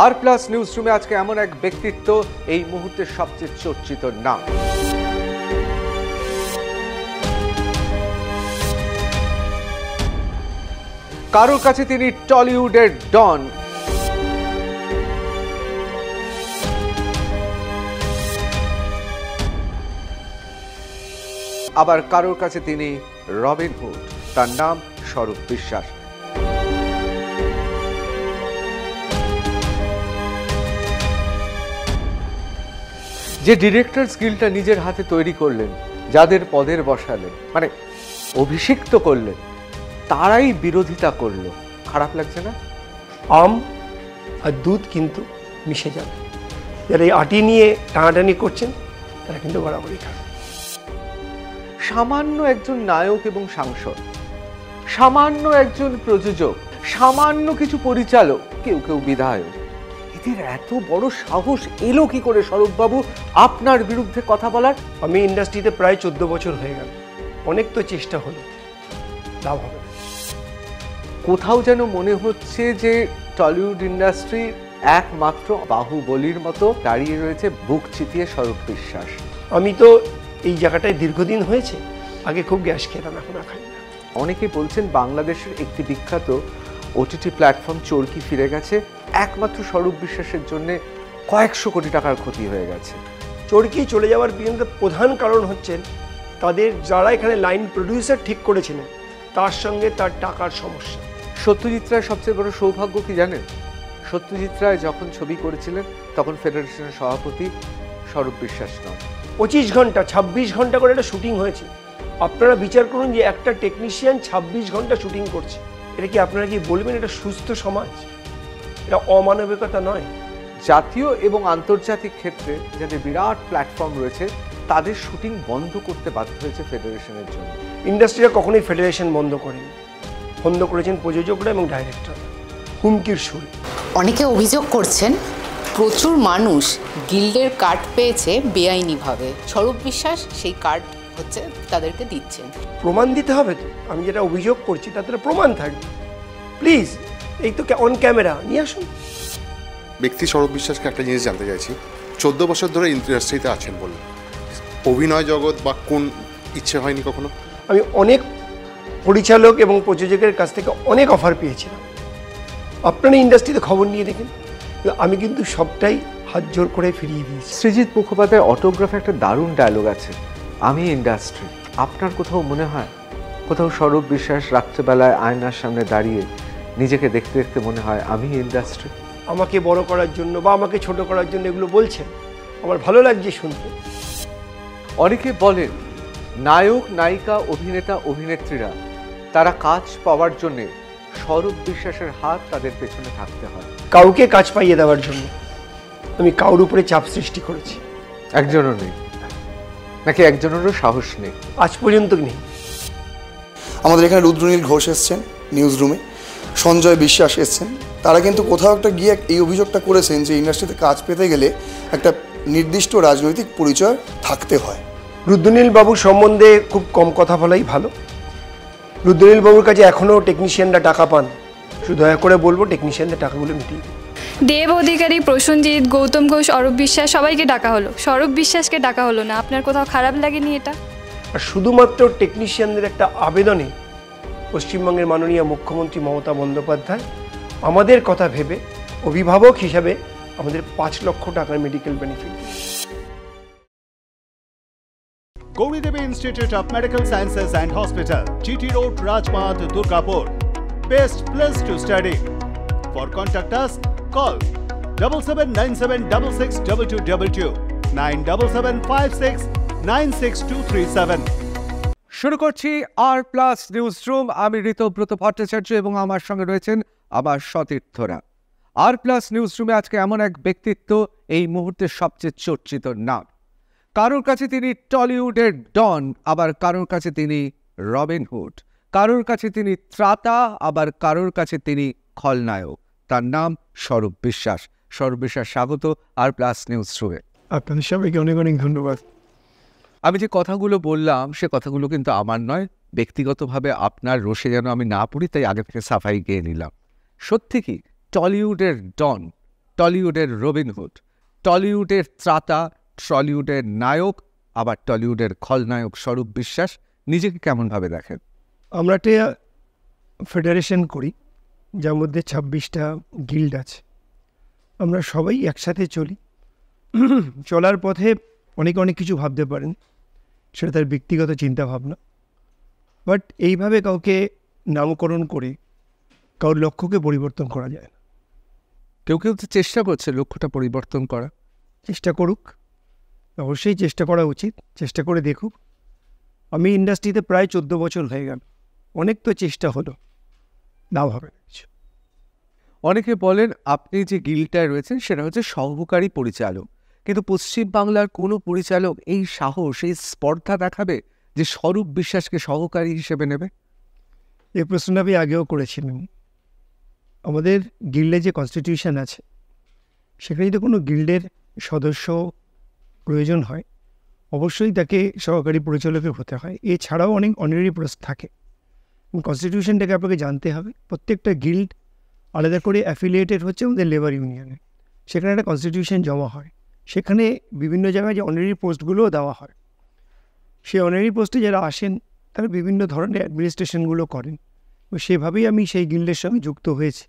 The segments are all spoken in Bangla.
আর প্লাস নিউজ রুমে আজকে এমন এক ব্যক্তিত্ব, এই মুহূর্তের সবচেয়ে চর্চিত নাম। কারোর কাছে তিনি টলিউডের ডন, আবার কারোর কাছে তিনি রবিন হুড। তার নাম স্বরূপ বিশ্বাস। যে ডিরেক্টর স্কিলটা নিজের হাতে তৈরি করলেন, যাদের পদের বসালেন, মানে অভিষিক্ত করলেন, তারাই বিরোধিতা করলো। খারাপ লাগছে না? আম আর দুধ কিন্তু মিশে যাবে। যারা এই আটি নিয়ে টানাটানি করছেন তারা কিন্তু বরাবরই খাবে। সামান্য একজন নায়ক এবং সাংসদ, সামান্য একজন প্রযোজক, সামান্য কিছু পরিচালক, কেউ কেউ বিধায়ক, এদের এত বড় সাহস এলো কি করে স্বরূপবাবু আপনার বিরুদ্ধে কথা বলার? আমি ইন্ডাস্ট্রিতে প্রায় 14 বছর হয়ে গেল, অনেক তো চেষ্টা হলো, লাভ হবে না। কোথাও যেন মনে হচ্ছে যে টলিউড ইন্ডাস্ট্রি একমাত্র বাহুবলীর মতো দাঁড়িয়ে রয়েছে বুক চিতিয়ে স্বরূপ বিশ্বাস। আমি তো এই জায়গাটায় দীর্ঘদিন হয়েছে, আগে খুব গ্যাস খেতাম, এখন আর খাই না। অনেকে বলছেন বাংলাদেশের একটি বিখ্যাত ওটিটি প্ল্যাটফর্ম চরকি ফিরে গেছে, একমাত্র স্বরূপ বিশ্বাসের জন্য কয়েকশো কোটি টাকার ক্ষতি হয়ে গেছে। চরকি চলে যাওয়ার পিছনে প্রধান কারণ হচ্ছেন তাদের যারা এখানে লাইন প্রডিউসার ঠিক করেছিলেন তার সঙ্গে তার টাকার সমস্যা। সত্যজিৎ রায় সবচেয়ে বড় সৌভাগ্য কি জানেন? সত্যজিৎ রায় যখন ছবি করেছিলেন তখন ফেডারেশনের সভাপতি স্বরূপ বিশ্বাস নন। 25 ঘন্টা 26 ঘন্টা করে একটা শুটিং হয়েছে। আপনারা বিচার করুন যে একটা টেকনিশিয়ান 26 ঘন্টা শুটিং করছে, এটা কি আপনারা কি বলবেন এটা সুস্থ সমাজ? এটা অমানবিকতা নয়? জাতীয় এবং আন্তর্জাতিক ক্ষেত্রে যাদের বিরাট প্ল্যাটফর্ম রয়েছে তাদের শুটিং বন্ধ করতে বাধ্য হয়েছে ফেডারেশনের জন্য। ইন্ডাস্ট্রিটা কখনোই ফেডারেশন বন্ধ করেনি, বন্ধ করেছেন প্রযোজকরা এবং ডাইরেক্টর। হুমকির সুর। অনেকে অভিযোগ করছেন প্রচুর মানুষ গিল্ডের কার্ড পেয়েছে বেআইনিভাবে, স্বরূপ বিশ্বাস সেই কার্ড হচ্ছে তাদেরকে দিচ্ছেন। প্রমাণ দিতে হবে তো, আমি যেটা অভিযোগ করছি তাতে প্রমাণ থাকবে। প্লিজ এই তো অন ক্যামেরা নিয়ে আসুন। ব্যক্তি স্বরূপ বিশ্বাসকে একটা জিনিস জানতে চাইছি, 14 বছর ধরে ইন্ডাস্ট্রিতে আছেন বলে অভিনয় জগৎ বা কোন ইচ্ছে হয়নি কখনো? আমি অনেক পরিচালক এবং প্রযোজকের কাছ থেকে অনেক অফার পেয়েছিলাম, আপনারা ইন্ডাস্ট্রিতে খবর নিয়ে দেখেন, আমি কিন্তু সবটাই হাত জোর করে ফিরিয়ে দিয়েছি। সৃজিত মুখোপাধ্যায়ের অটোগ্রাফে একটা দারুণ ডায়লগ আছে, আমি ইন্ডাস্ট্রি। আপনার কোথাও মনে হয় কোথাও স্বরূপ বিশ্বাস রাত্রেবেলায় আয়নার সামনে দাঁড়িয়ে নিজেকে দেখতে দেখতে মনে হয় আমি ইন্ডাস্ট্রি? আমাকে বড় করার জন্য বা আমাকে ছোট করার জন্য এগুলো বলছেন, আমার ভালো লাগছে শুনতে। অনেকে বলেন নায়ক নায়িকা অভিনেতা অভিনেত্রীরা তারা কাজ পাওয়ার জন্য স্বরূপ বিশ্বাসের হাত তাদের পেছনে থাকতে হয়। কাউকে কাজ পাইয়ে দেওয়ার জন্য আমি কারোর উপরে চাপ সৃষ্টি করেছি? একজনও নেই, নাকি একজনেরও সাহস নেই? আজ পর্যন্ত নেই। আমাদের এখানে রুদ্রনীল ঘোষ এসছেন নিউজ রুমে, সঞ্জয় বিশ্বাস এসছেন, তারা কিন্তু কোথাও একটা গিয়ে এই অভিযোগটা করেছেন যে ইন্ডাস্ট্রিতে কাজ পেতে গেলে একটা নির্দিষ্ট রাজনৈতিক পরিচয় থাকতে হয়। রুদ্রনীল বাবুর সম্বন্ধে খুব কম কথা বলাই ভালো। রুদ্রনীল বাবুর কাছে এখনও টেকনিশিয়ানরা টাকা পান, শুধু দয়া করে বলবো টেকনিশিয়ানদের টাকাগুলো মিটিয়ে দিন। দেব অধিকারী, প্রসেনজিৎ, গৌতম ঘোষ, অরূপ বিশ্বাস সবাইকে ডাকা হলো, স্বরূপ বিশ্বাসকে ডাকা হলো না। আপনার কোথাও খারাপ লাগেনি এটা? আর শুধুমাত্র টেকনিশিয়ানদের একটা আবেদনে পশ্চিমবঙ্গের মাননীয় মুখ্যমন্ত্রী মমতা বন্দ্যোপাধ্যায় আমাদের কথা ভেবে অভিভাবক হিসাবে আমাদের 5 লক্ষ টাকার medical benefit. Gauri Devi Institute of Medical Sciences and Hospital, GT Road, Rajpath, Durgapur. Best place to study. For contact us, call 7797662222, 9775696237. শুরু করছি আর প্লাস নিউজ রুম। আমি ঋতব্রত ভট্টাচার্য এবং আমার সঙ্গে রয়েছেন আমার সতীর্থরা। আর প্লাস নিউজ রুমে আজকে এমন এক ব্যক্তিত্ব, এই মুহূর্তের সবচেয়ে চর্চিত নাম। কারোর কাছে তিনি টলিউডের ডন, আবার কারোর কাছে তিনি রবিন হুড। কারোর কাছে তিনি ত্রাতা, আবার কারোর কাছে তিনি খলনায়ক। তার নাম স্বরূপ বিশ্বাস। স্বরূপ বিশ্বাস, স্বাগত আর প্লাস নিউজ রুমে। আপনাদের সবাইকে অনেক অনেক ধন্যবাদ। আমি যে কথাগুলো বললাম সে কথাগুলো কিন্তু আমার নয়, ব্যক্তিগতভাবে আপনার রোষে যেন আমি না পড়ি তাই আগে থেকে সাফাই গিয়ে নিলাম। সত্যি কি টলিউডের ডন টলিউডের রবিনহুড, টলিউডের ত্রাতা, টলিউডের নায়ক, আবার টলিউডের খলনায়ক স্বরূপ বিশ্বাস নিজেকে কেমনভাবে দেখেন? আমরা একটা ফেডারেশন করি যার মধ্যে 26টা গিল্ড আছে। আমরা সবাই একসাথে চলি। চলার পথে অনেক অনেক কিছু ভাবতে পারেন, সেটা তার ব্যক্তিগত চিন্তাভাবনা। বাট এইভাবে কাউকে নামকরণ করে কারোর লক্ষ্যকে পরিবর্তন করা যায় না। কেউ কেউ তো চেষ্টা করছে লক্ষ্যটা পরিবর্তন করা। চেষ্টা করুক, অবশ্যই চেষ্টা করা উচিত, চেষ্টা করে দেখুক। আমি ইন্ডাস্ট্রিতে প্রায় 14 বছর হয়ে গেল, অনেক তো চেষ্টা হলো, লাভ হবে না কিছু। অনেকে বলেন আপনি যে গিল্ডটায় রয়েছেন সেটা হচ্ছে সহকারী পরিচালক, কিন্তু পশ্চিমবাংলার কোনো পরিচালক এই সাহস, এই স্পর্ধা দেখাবে যে স্বরূপ বিশ্বাসকে সহকারী হিসেবে নেবে? এই প্রশ্নটা আমি আগেও করেছিলাম। আমাদের গিল্ডে যে কনস্টিটিউশন আছে সেখানে যদি কোনো গিল্ডের সদস্য প্রয়োজন হয় অবশ্যই তাকে সহকারী পরিচালকের হতে হয়। এছাড়াও অনেক অনারারি পোস্ট থাকে। কনস্টিটিউশনটাকে আপনাকে জানতে হবে। প্রত্যেকটা গিল্ড আলাদা করে অ্যাফিলিয়েটেড হচ্ছে আমাদের লেবার ইউনিয়নে। সেখানে একটা কনস্টিটিউশন জমা হয়, সেখানে বিভিন্ন জায়গায় যে অনারারি পোস্টগুলোও দেওয়া হয়। সেই অনারারি পোস্টে যারা আসেন তারা বিভিন্ন ধরনের অ্যাডমিনিস্ট্রেশনগুলো করেন, এবং সেভাবেই আমি সেই গিল্ডের সঙ্গে যুক্ত হয়েছি,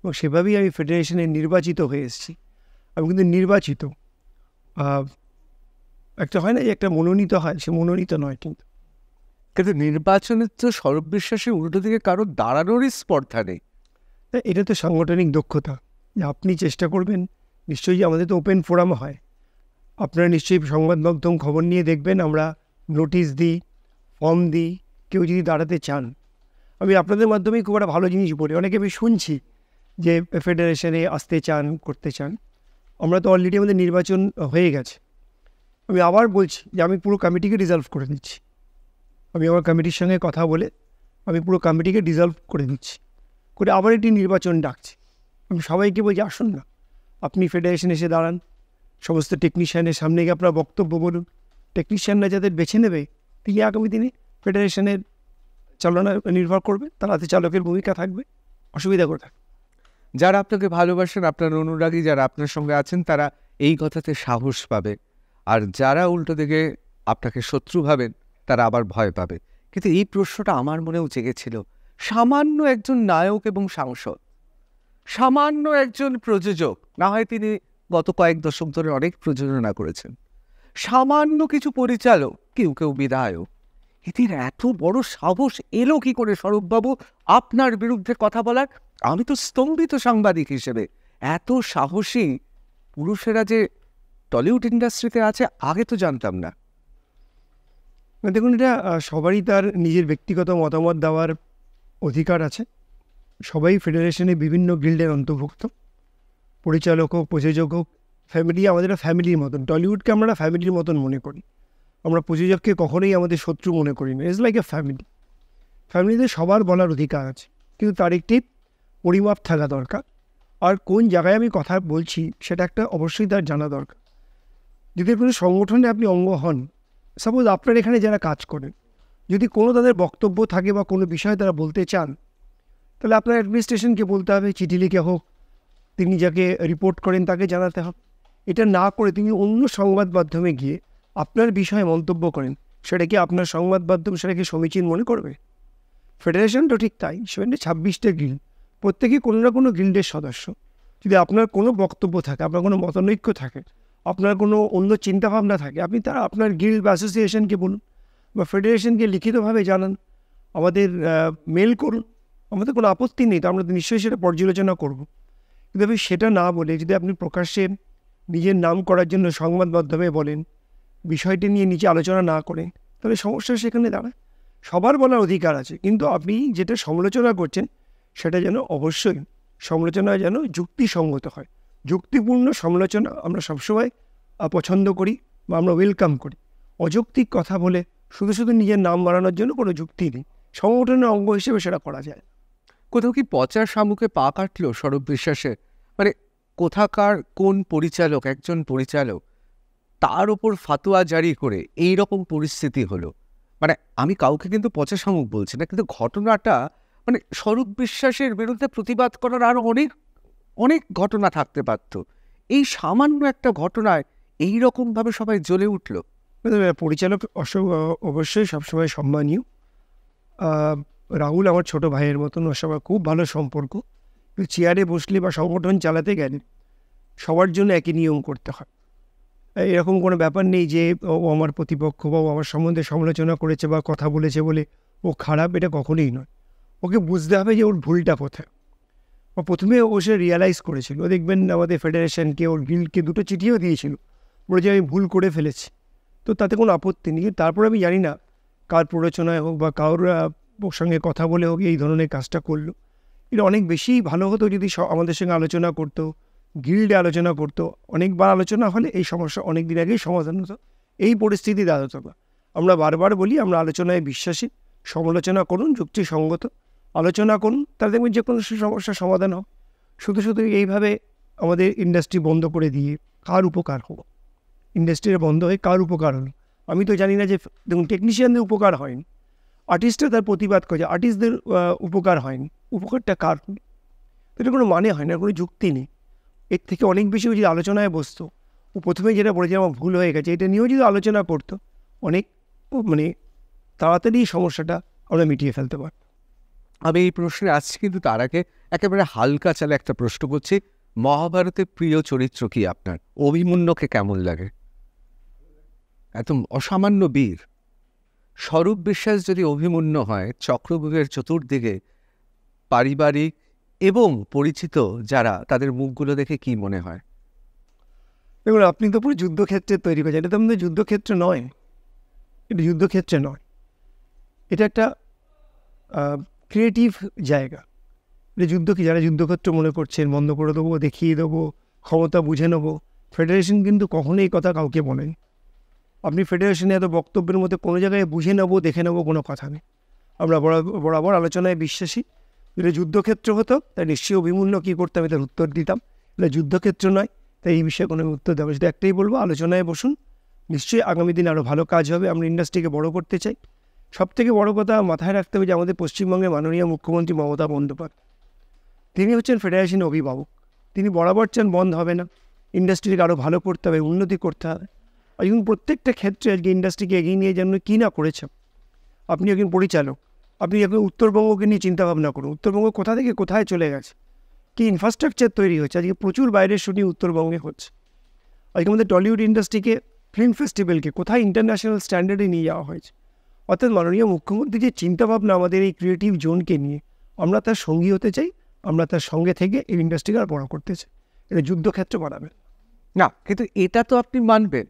এবং সেভাবেই আমি ফেডারেশনে নির্বাচিত হয়ে এসেছি। আমি কিন্তু নির্বাচিত, একটা হয় না যে একটা মনোনীত হয়, সে মনোনীত নয়। কিন্তু নির্বাচনের তো স্বরূপ বিশ্বাসের উল্টো দিকে কারো দাঁড়ানোরই স্পর্ধা নেই। এটা তো সাংগঠনিক দক্ষতা, যে আপনি চেষ্টা করবেন। নিশ্চয়ই আমাদের তো ওপেন ফোরাম হয়, আপনারা নিশ্চয়ই সংবাদ মাধ্যম খবর নিয়ে দেখবেন, আমরা নোটিশ দিই, ফর্ম দিই। কেউ যদি দাঁড়াতে চান, আমি আপনাদের মাধ্যমেই খুব একটা ভালো জিনিস বলি। অনেকে আমি শুনছি যে ফেডারেশনে আসতে চান, করতে চান। আমরা তো অলরেডি আমাদের নির্বাচন হয়ে গেছে। আমি আবার বলছি যে আমি পুরো কমিটিকে ডিজলভ করে দিচ্ছি। আমি আমার কমিটির সঙ্গে কথা বলে আমি পুরো কমিটিকে ডিজলভ করে দিচ্ছি, করে আবার একটি নির্বাচন ডাকছি। আমি সবাইকে বলছি আসুন না, আপনি ফেডারেশনে এসে দাঁড়ান, সমস্ত টেকনিশিয়ানের সামনে গিয়ে আপনার বক্তব্য বলুন। টেকনিশিয়ানরা যাদের বেছে নেবে তিনি আগামী দিনে ফেডারেশনের চালনা নির্ভর করবে, তার হাতে চালকের ভূমিকা থাকবে, অসুবিধা কোথায়? যারা আপনাকে ভালোবাসেন, আপনার অনুরাগী যারা আপনার সঙ্গে আছেন, তারা এই কথাতে সাহস পাবে, আর যারা উল্টো দিকে আপনাকে শত্রু ভাবেন তারা আবার ভয় পাবে। কিন্তু এই প্রশ্নটা আমার মনেও জেগেছিল। সামান্য একজন নায়ক এবং সাংসদ, সামান্য একজন প্রযোজক, না হয় তিনি গত কয়েক দশক ধরে অনেক প্রযোজনা করেছেন, সামান্য কিছু পরিচালক, কেউ কেউ বিধায়ক, এদের এত বড় সাহস এলো কি করে স্বরূপবাবু আপনার বিরুদ্ধে কথা বলার? আমি তো স্তম্ভিত সাংবাদিক হিসেবে। এত সাহসী পুরুষেরা যে টলিউড ইন্ডাস্ট্রিতে আছে আগে তো জানতাম না। দেখুন, এটা সবারই তার নিজের ব্যক্তিগত মতামত দেওয়ার অধিকার আছে। সবাই ফেডারেশনে বিভিন্ন গিল্ডের অন্তর্ভুক্ত, পরিচালক হোক, প্রযোজক হোক। ফ্যামিলি আমাদের ফ্যামিলির মতন, টলিউডকে আমরা ফ্যামিলির মতন মনে করি। আমরা প্রযোজককে কখনোই আমাদের শত্রু মনে করি না। It's like a family. ফ্যামিলিতে সবার বলার অধিকার আছে, কিন্তু তার একটি পরিমাপ থাকা দরকার। আর কোন জায়গায় আমি কথা বলছি সেটা একটা অবশ্যই তার জানা দরকার। যদি কোনো সংগঠনে আপনি অঙ্গ হন, সাপোজ আপনার এখানে যারা কাজ করেন, যদি কোনো তাদের বক্তব্য থাকে বা কোনো বিষয়ে তারা বলতে চান, তাহলে আপনার অ্যাডমিনিস্ট্রেশনকে বলতে হবে, চিঠি লিখে হোক, তিনি যাকে রিপোর্ট করেন তাকে জানাতে হবে। এটা না করে তিনি অন্য সংবাদ মাধ্যমে গিয়ে আপনার বিষয়ে মন্তব্য করেন, সেটা কি আপনার সংবাদ মাধ্যম সেটাকে সমীচীন মনে করবে? ফেডারেশনটা ঠিক তাই। সেখানে 26টা গিল্ড, প্রত্যেকেই কোনো না কোনো গিল্ডের সদস্য। যদি আপনার কোনো বক্তব্য থাকে, আপনার কোনো মতানৈক্য থাকে, আপনার কোনো অন্য চিন্তাভাবনা থাকে, আপনি তারা আপনার গিল্ড বা অ্যাসোসিয়েশনকে বলুন বা ফেডারেশনকে লিখিতভাবে জানান, আমাদের মেল করুন। আমাদের কোনো আপত্তি নেই, তো আমরা তো নিশ্চয়ই সেটা পর্যালোচনা করব। কিন্তু আপনি সেটা না বলে যদি আপনি প্রকাশ্যে নিজের নাম করার জন্য সংবাদ মাধ্যমে বলেন, বিষয়টি নিয়ে নিচে আলোচনা না করেন, তাহলে সমস্যা সেখানে দাঁড়ায়। সবার বলার অধিকার আছে, কিন্তু আপনি যেটা সমালোচনা করছেন সেটা যেন অবশ্যই সমালোচনা যেন যুক্তিসঙ্গত হয়। যুক্তিপূর্ণ সমালোচনা আমরা সবসময় পছন্দ করি বা আমরা ওয়েলকাম করি। অযৌক্তিক কথা বলে শুধু শুধু নিজের নাম বাড়ানোর জন্য কোনো যুক্তি নেই। সংগঠনের অঙ্গ হিসেবে সেটা করা যায়। কোথাও কি পচা শামুকে পা কাটলো স্বরূপ বিশ্বাসের? মানে কোথাকার কোন পরিচালক, একজন পরিচালক, তার ওপর ফাতুয়া জারি করে এই রকম পরিস্থিতি হলো? মানে আমি কাউকে কিন্তু পচা শামুক বলছি না, কিন্তু ঘটনাটা মানে স্বরূপ বিশ্বাসের বিরুদ্ধে প্রতিবাদ করার আরও অনেক অনেক ঘটনা থাকতে পারত। এই সামান্য একটা ঘটনায় এই রকমভাবে সবাই জ্বলে উঠল। পরিচালক অবশ্যই সবসময় সম্মানীয়। রাহুল আমার ছোট ভাইয়ের মতন, ওর সবার খুব ভালো সম্পর্ক। চেয়ারে বসলে বা সংগঠন চালাতে গেলে সবার জন্য একই নিয়ম করতে হয়। এরকম কোনো ব্যাপার নেই যে ও আমার প্রতিপক্ষ বা ও আমার সম্বন্ধে সমালোচনা করেছে বা কথা বলেছে বলে ও খারাপ, এটা কখনোই নয়। ওকে বুঝতে হবে যে ওর ভুলটা কোথায়। ও প্রথমে ও সে রিয়ালাইজ করেছিল। দেখবেন আমাদের ফেডারেশনকে, ওর গিল্ডকে 2টো চিঠিও দিয়েছিল, বলে যে আমি ভুল করে ফেলেছি। তো তাতে কোনো আপত্তি নেই। তারপর আমি জানি না কার প্ররোচনায় হোক বা কারোর সঙ্গে কথা বলে হোক এই ধরনের কাজটা করলো। এটা অনেক বেশি ভালো হতো যদি আমাদের সঙ্গে আলোচনা করতো, গিল্ডে আলোচনা করতো। অনেকবার আলোচনা হলে এই সমস্যা অনেক দিন আগেই সমাধান হতো। এই পরিস্থিতি দাঁড়াতো না। আমরা বারবার বলি আমরা আলোচনায় বিশ্বাসী। সমালোচনা করুন, যুক্তিসঙ্গত আলোচনা করুন, তাহলে দেখবেন যে কোনো সমস্যার সমাধান হোক। শুধু শুধু এইভাবে আমাদের ইন্ডাস্ট্রি বন্ধ করে দিয়ে কার উপকার হবো? ইন্ডাস্ট্রিটা বন্ধ হয়ে কার উপকার হলো? আমি তো জানি না। যে দেখুন, টেকনিশিয়ানদের উপকার হয়নি, আর্টিস্টরা তার প্রতিবাদ করেছে, আর্টিস্টদের উপকার হয়নি। উপকারটা কার? এটা কোনো মানে হয় না, কোনো যুক্তি নেই। এর থেকে অনেক বেশি যদি আলোচনায় বসতো, ও প্রথমে যেটা বলেছে আমার ভুল হয়ে গেছে, এটা নিয়েও যদি আলোচনা করতো, অনেক তাড়াতাড়ি সমস্যাটা আমরা মিটিয়ে ফেলতে পারতাম। আমি এই প্রশ্নে আসছি, কিন্তু তার আগে একেবারে হালকা চালে একটা প্রশ্ন করছি। মহাভারতের প্রিয় চরিত্র কি আপনার? অভিমন্যুকে কেমন লাগে? এত অসামান্য বীর। স্বরূপ বিশ্বাস যদি অভিমন্যু হয়, চক্রব্যূহের চতুর্দিকে পারিবারিক এবং পরিচিত যারা, তাদের মুখগুলো দেখে কি মনে হয়? দেখুন, আপনি তো পুরো যুদ্ধক্ষেত্রে তৈরি করেছেন। এটা তো আমাদের যুদ্ধক্ষেত্র নয়, এটা যুদ্ধক্ষেত্রে নয়, এটা একটা ক্রিয়েটিভ জায়গা। এটা যুদ্ধকে যারা যুদ্ধক্ষেত্র মনে করছেন, বন্ধ করে দেবো, দেখিয়ে দেবো, ক্ষমতা বুঝে নেবো, ফেডারেশন কিন্তু কখনোই এই কথা কাউকে বলেনি। আপনি ফেডারেশনে এত বক্তব্যের মধ্যে কোনো জায়গায় বুঝে নেবো, দেখে নেবো কোনো কথা নেই। আমরা বরাবর আলোচনায় বিশ্বাসী। যদি যুদ্ধক্ষেত্র হতো তাই নিশ্চয়ই অভিমন্যু কী করতাম তার উত্তর দিতাম। এটা যুদ্ধক্ষেত্র নয়, তাই এই বিষয়ে কোনো উত্তর দেবো। সেটা একটাই বলবো, আলোচনায় বসুন। নিশ্চয়ই আগামী দিনে আরও ভালো কাজ হবে। আমরা ইন্ডাস্ট্রিকে বড় করতে চাই। সবথেকে বড় কথা মাথায় রাখতে হবে যে আমাদের পশ্চিমবঙ্গের মাননীয় মুখ্যমন্ত্রী মমতা বন্দ্যোপাধ্যায়, তিনি হচ্ছেন ফেডারেশনের অভিভাবক। তিনি বরাবর চান বন্ধ হবে না, ইন্ডাস্ট্রিকে আরও ভালো করতে হবে, উন্নতি করতে হবে। আর এবং প্রত্যেকটা ক্ষেত্রে আজকে ইন্ডাস্ট্রিকে এগিয়ে নিয়ে যেন কী না করেছে। আপনি একজন পরিচালক, আপনি এখন উত্তরবঙ্গকে নিয়ে চিন্তাভাবনা করুন। উত্তরবঙ্গ কোথা থেকে কোথায় চলে গেছে, কী ইনফ্রাস্ট্রাকচার তৈরি হচ্ছে। আজকে প্রচুর বাইরের শুটিং উত্তরবঙ্গে হচ্ছে। আজকে আমাদের টলিউড ইন্ডাস্ট্রিকে, ফিল্ম ফেস্টিভ্যালকে কোথায় ইন্টারন্যাশনাল স্ট্যান্ডার্ডে নিয়ে যাওয়া হয়েছে। অর্থাৎ মাননীয় মুখ্যমন্ত্রী যে চিন্তাভাবনা আমাদের এই ক্রিয়েটিভ জোনকে নিয়ে, আমরা তার সঙ্গী হতে চাই, আমরা তার সঙ্গে থেকে এই ইন্ডাস্ট্রিকে আর বড় করতে চাই। এটা যুদ্ধক্ষেত্র বানাবে না, কিন্তু এটা তো আপনি মানবেন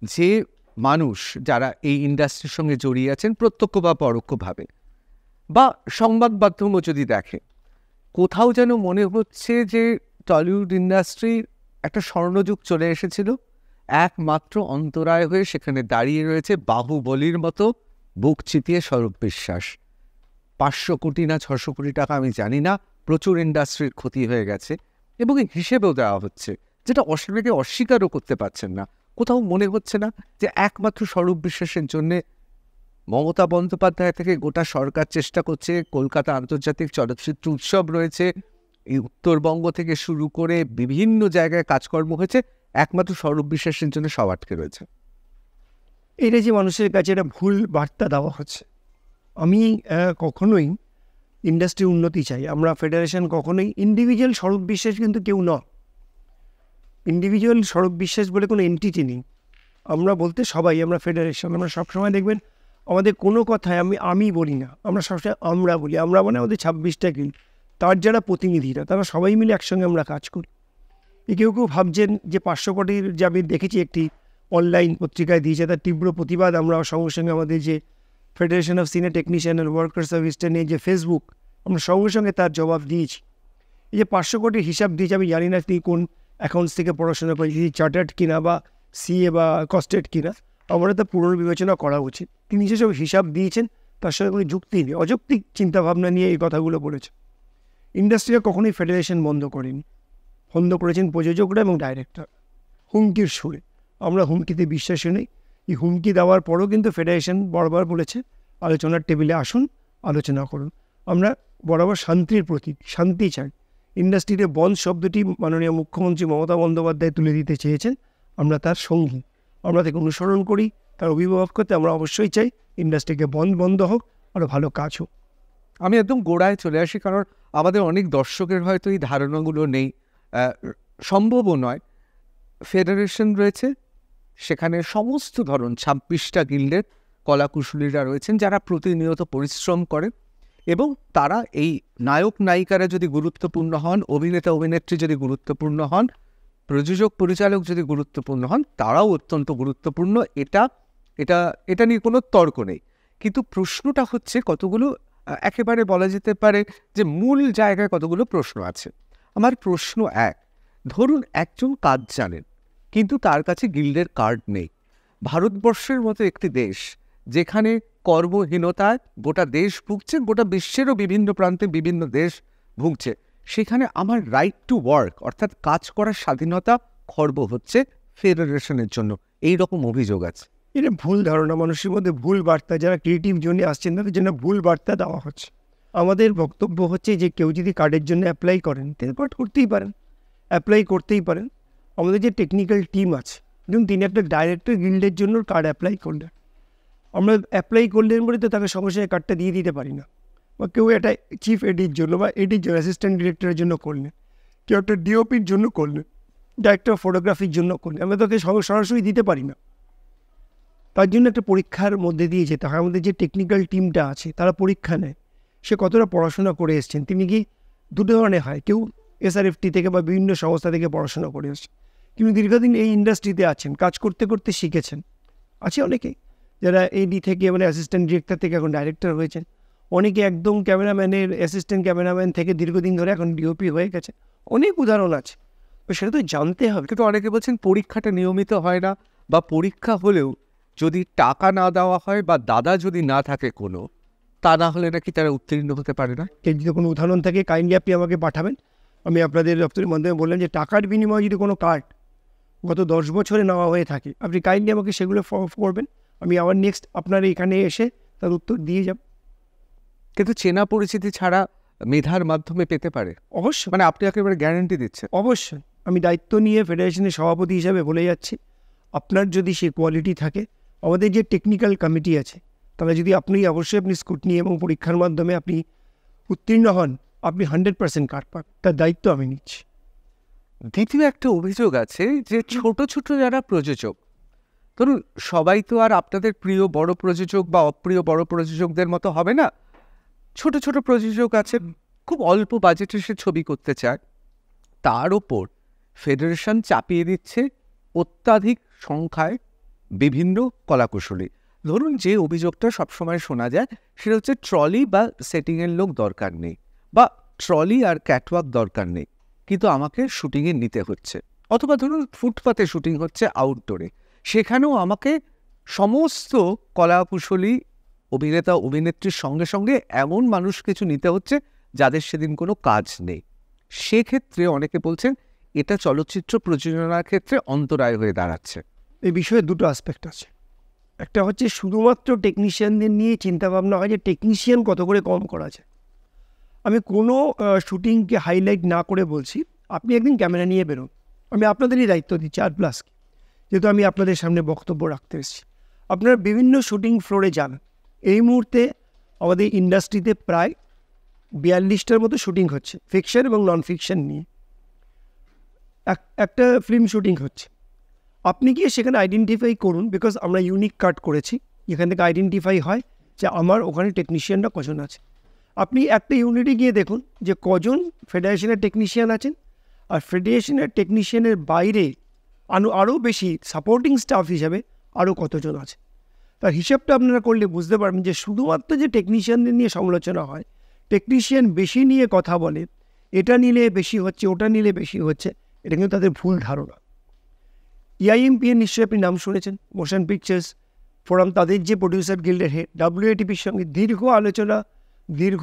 যে মানুষ যারা এই ইন্ডাস্ট্রির সঙ্গে জড়িয়ে আছেন প্রত্যক্ষ বা পরোক্ষভাবে, বা সংবাদ মাধ্যমও যদি দেখে, কোথাও যেন মনে হচ্ছে যে টলিউড ইন্ডাস্ট্রির একটা স্বর্ণযুগ চলে এসেছিল। একমাত্র অন্তরায় হয়ে সেখানে দাঁড়িয়ে রয়েছে বাহুবলীর মতো বুক চিতিয়ে স্বরূপ বিশ্বাস। 500 কোটি না 600 কোটি টাকা আমি জানি না, প্রচুর ইন্ডাস্ট্রির ক্ষতি হয়ে গেছে এবং হিসেবেও দেওয়া হচ্ছে, যেটা অনেকে অস্বীকারও করতে পারছেন না। কোথাও মনে হচ্ছে না যে একমাত্র স্বরূপ বিশ্বাসের জন্যে মমতা বন্দ্যোপাধ্যায় থেকে গোটা সরকার চেষ্টা করছে? কলকাতা আন্তর্জাতিক চলচ্চিত্র উৎসব রয়েছে, এই উত্তরবঙ্গ থেকে শুরু করে বিভিন্ন জায়গায় কাজকর্ম হয়েছে, একমাত্র স্বরূপ বিশ্বাসের জন্য সব আটকে রয়েছে। এটা যে মানুষের কাছে একটা ভুল বার্তা দেওয়া হচ্ছে। আমি কখনোই ইন্ডাস্ট্রির উন্নতি চাই। আমরা ফেডারেশন কখনোই ইন্ডিভিজুয়াল স্বরূপ বিশ্বাস কিন্তু কেউ নয়। ইন্ডিভিজুয়াল স্বরূপ বিশ্বাস বলে কোনো এন্টিটি নেই। আমরা বলতে সবাই আমরা ফেডারেশন। আমরা সবসময় দেখবেন আমাদের কোনো কথায় আমি বলি না, আমরা সবসময় আমরা বলি। আমরা মানে আমাদের 26টা গিল্ড, তার যারা প্রতিনিধিরা, তারা সবাই মিলে একসঙ্গে আমরা কাজ করি। কেউ কেউ ভাবছেন যে 500 কোটির যে আমি দেখেছি একটি অনলাইন পত্রিকায় দিয়েছে, তার তীব্র প্রতিবাদ আমরা সঙ্গে সঙ্গে আমাদের যে federation of senior technician and workers of eastern নিয়ে যে ফেসবুক, আমরা সঙ্গে সঙ্গে তার জবাব দিয়েছি। এই যে 500 কোটির হিসাব দিয়েছে, আমি জানি না তিনি কোন অ্যাকাউন্টস থেকে পড়াশোনা করেছি, চার্টার্ড কিনা বা সিএ বা কস্টেড কিনা, আমরা তা পুনর্বিবেচনা করা উচিত। তিনি যেসব হিসাব দিয়েছেন তার সঙ্গে কোনো যুক্তি নেই, অযৌক্তিক চিন্তাভাবনা নিয়ে এই কথাগুলো বলেছে। ইন্ডাস্ট্রিটা কখনোই ফেডারেশন বন্ধ করেনি, বন্ধ করেছেন প্রযোজকরা এবং ডাইরেক্টর হুমকির সুরে। আমরা হুমকিতে বিশ্বাসী নেই। এই হুমকি দেওয়ার পরও কিন্তু ফেডারেশন বারবার বলেছে আলোচনার টেবিলে আসুন, আলোচনা করুন। আমরা বরাবর শান্তির প্রতীক, শান্তি চাই। ইন্ডাস্ট্রিতে বন্ধ শব্দটি মাননীয় মুখ্যমন্ত্রী মমতা বন্দ্যোপাধ্যায় তুলে দিতে চেয়েছেন। আমরা তার সঙ্গী, আমরা তাকে অনুসরণ করি, তার অভিভাবক করতে আমরা অবশ্যই চাই ইন্ডাস্ট্রিকে বন্ধ হোক, আরও ভালো কাজ হোক। আমি একদম গোড়ায় চলে আসি, কারণ আমাদের অনেক দর্শকের হয়তো এই ধারণাগুলো নেই, সম্ভবও নয়। ফেডারেশন রয়েছে, সেখানে সমস্ত ধরন 26টা গিল্ডের কলাকুশলীরা রয়েছেন যারা প্রতিনিয়ত পরিশ্রম করেন, এবং তারা এই নায়ক নায়িকারা যদি গুরুত্বপূর্ণ হন, অভিনেতা অভিনেত্রী যদি গুরুত্বপূর্ণ হন, প্রযোজক পরিচালক যদি গুরুত্বপূর্ণ হন, তারাও অত্যন্ত গুরুত্বপূর্ণ। এটা নিয়ে কোনো তর্ক নেই। কিন্তু প্রশ্নটা হচ্ছে কতগুলো, একেবারে বলা যেতে পারে যে মূল জায়গায় কতগুলো প্রশ্ন আছে। আমার প্রশ্ন এক, ধরুন একজন কাজ জানেন কিন্তু তার কাছে গিল্ডের কার্ড নেই। ভারতবর্ষের মতো একটি দেশ যেখানে কর্মহীনতায় গোটা দেশ ভুগছে, গোটা বিশ্বেরও বিভিন্ন প্রান্তে বিভিন্ন দেশ ভুগছে, সেখানে আমার রাইট টু ওয়ার্ক অর্থাৎ কাজ করার স্বাধীনতা খর্ব হচ্ছে ফেডারেশনের জন্য, এই রকম অভিযোগ আছে। এটা ভুল ধারণা, মানুষের মধ্যে ভুল বার্তা, যারা ক্রিয়েটিভ জোনে আসছেন তাদের জন্য ভুল বার্তা দেওয়া হচ্ছে। আমাদের বক্তব্য হচ্ছে যে কেউ যদি কার্ডের জন্য অ্যাপ্লাই করেন তিনি কার্ড করতেই পারেন, অ্যাপ্লাই করতেই পারেন। আমাদের যে টেকনিক্যাল টিম আছে, যেমন তিনি একটা ডাইরেক্টর গিল্ডের জন্য কার্ড অ্যাপ্লাই করলেন, আমরা অ্যাপ্লাই করলেন বলে তো তাকে সঙ্গে সঙ্গে কার্ডটা দিয়ে দিতে পারি না। বা কেউ একটা চিফ এডির জন্য বা এডির জন্য, অ্যাসিস্ট্যান্ট ডিরেক্টরের জন্য করলেন, কেউ একটা ডিওপির জন্য করলেন, ডাইরেক্টর ফটোগ্রাফির জন্য করলেন, আমরা তাকে সরাসরি দিতে পারি না। তার জন্য একটা পরীক্ষার মধ্যে দিয়ে যেতে হয়। আমাদের যে টেকনিক্যাল টিমটা আছে তারা পরীক্ষা নেয়, সে কতটা পড়াশোনা করে এসছেন। তিনি কি দুটো ধরনের হয়, কেউ এসআরএফটি থেকে বা বিভিন্ন সংস্থা থেকে পড়াশোনা করে এসছেন, কিন্তু দীর্ঘদিন এই ইন্ডাস্ট্রিতে আছেন, কাজ করতে করতে শিখেছেন। আছে অনেকে যারা এডি থেকে মানে অ্যাসিস্ট্যান্ট ডিরেক্টর থেকে এখন ডাইরেক্টর হয়েছেন, অনেকে একদম ক্যামেরাম্যানের অ্যাসিস্ট্যান্ট ক্যামেরাম্যান থেকে দীর্ঘদিন ধরে এখন ডিওপি হয়ে গেছে, অনেক উদাহরণ আছে। তো সেটা তো জানতে হবে। কিন্তু অনেকে বলছেন পরীক্ষাটা নিয়মিত হয় না, বা পরীক্ষা হলেও যদি টাকা না দেওয়া হয় বা দাদা যদি না থাকে কোনো, তা না হলে নাকি তারা উত্তীর্ণ হতে পারে না। যদি কোনো উদাহরণ থাকে কাইন্ডলি আপনি আমাকে পাঠাবেন, আমি আপনাদের দপ্তরের মাধ্যমে বললাম যে টাকার বিনিময়ে যদি কোনো কার্ড গত 10 বছরে নেওয়া হয়ে থাকে আপনি কাইন্ডলি আমাকে সেগুলো করবেন, আমি আবার নেক্সট আপনার এখানে এসে তার উত্তর দিয়ে যাব। কিন্তু চেনা পরিচিতি ছাড়া মেধার মাধ্যমে পেতে পারে? অবশ্যই, মানে আপনি একেবারে গ্যারান্টি দিচ্ছেন? অবশ্যই। আমি দায়িত্ব নিয়ে ফেডারেশনের সভাপতি হিসাবে বলে যাচ্ছি, আপনার যদি সেই কোয়ালিটি থাকে, আমাদের যে টেকনিক্যাল কমিটি আছে তাহলে যদি আপনি অবশ্যই স্কুটনি এবং পরীক্ষার মাধ্যমে আপনি উত্তীর্ণ হন, আপনি 100% কার্ড পান, তার দায়িত্ব আমি নিচ্ছি। দ্বিতীয় একটা অভিযোগ আছে যে ছোট ছোট যারা প্রযোজক, ধরুন সবাই তো আর আপনাদের প্রিয় বড় প্রযোজক বা অপ্রিয় বড় প্রযোজকদের মতো হবে না, ছোট ছোট প্রযোজক আছে খুব অল্প বাজেটে সে ছবি করতে চায়, তার ওপর ফেডারেশন চাপিয়ে দিচ্ছে অত্যাধিক সংখ্যায় বিভিন্ন কলাকুশলী। ধরুন যে অভিযোগটা সবসময় শোনা যায় সেটা হচ্ছে ট্রলি বা সেটিংয়ের লোক দরকার নেই, বা ট্রলি আর ক্যাটওয়াক দরকার নেই, কিন্তু আমাকে শুটিংয়ে নিতে হচ্ছে। অথবা ধরুন ফুটপাতে শুটিং হচ্ছে আউটডোরে, সেখানেও আমাকে সমস্ত কলাকুশলী অভিনেতা অভিনেত্রীর সঙ্গে সঙ্গে এমন মানুষ কিছু নিতে হচ্ছে যাদের সেদিন কোনো কাজ নেই। সেক্ষেত্রে অনেকে বলছেন এটা চলচ্চিত্র প্রযোজনার ক্ষেত্রে অন্তরায় হয়ে দাঁড়াচ্ছে। এই বিষয়ে দুটো অ্যাসপেক্ট আছে। একটা হচ্ছে শুধুমাত্র টেকনিশিয়ানদের নিয়ে চিন্তাভাবনা হয় যে টেকনিশিয়ান কত করে কম করা যায়। আমি কোনো শুটিংকে হাইলাইট না করে বলছি, আপনি একদিন ক্যামেরা নিয়ে বেরোন, আমি আপনাদেরই দায়িত্ব দিচ্ছি R+কে, যেহেতু আমি আপনাদের সামনে বক্তব্য রাখতে এসেছি। আপনারা বিভিন্ন শুটিং ফ্লোরে যান, এই মুহূর্তে আমাদের ইন্ডাস্ট্রিতে প্রায় 42টার মতো শুটিং হচ্ছে, ফিকশন এবং নন ফিকশন নিয়ে একটা ফিল্ম শুটিং হচ্ছে। আপনি গিয়ে সেখানে আইডেন্টিফাই করুন, বিকজ আমরা ইউনিক কাট করেছি, যেখান থেকে আইডেন্টিফাই হয় যে আমার ওখানে টেকনিশিয়ানরা কজন আছে। আপনি একটা ইউনিটে গিয়ে দেখুন যে কজন ফেডারেশনের টেকনিশিয়ান আছেন, আর ফেডারেশনের টেকনিশিয়ানের বাইরে আরও বেশি সাপোর্টিং স্টাফ হিসাবে আরও কতজন আছে। তার হিসাবটা আপনারা করলে বুঝতে পারবেন যে শুধুমাত্র যে টেকনিশিয়ানদের নিয়ে সমালোচনা হয়, টেকনিশিয়ান বেশি নিয়ে কথা বলে, এটা নিলে বেশি হচ্ছে ওটা নিলে বেশি হচ্ছে, এটা কিন্তু তাদের ভুল ধারণা। EIMP এর নিশ্চয়ই আপনি নাম শুনেছেন, মোশন পিকচার্স ফোরাম, তাদের যে প্রডিউসার গিল্ডের হেড WATPর সঙ্গে দীর্ঘ আলোচনা, দীর্ঘ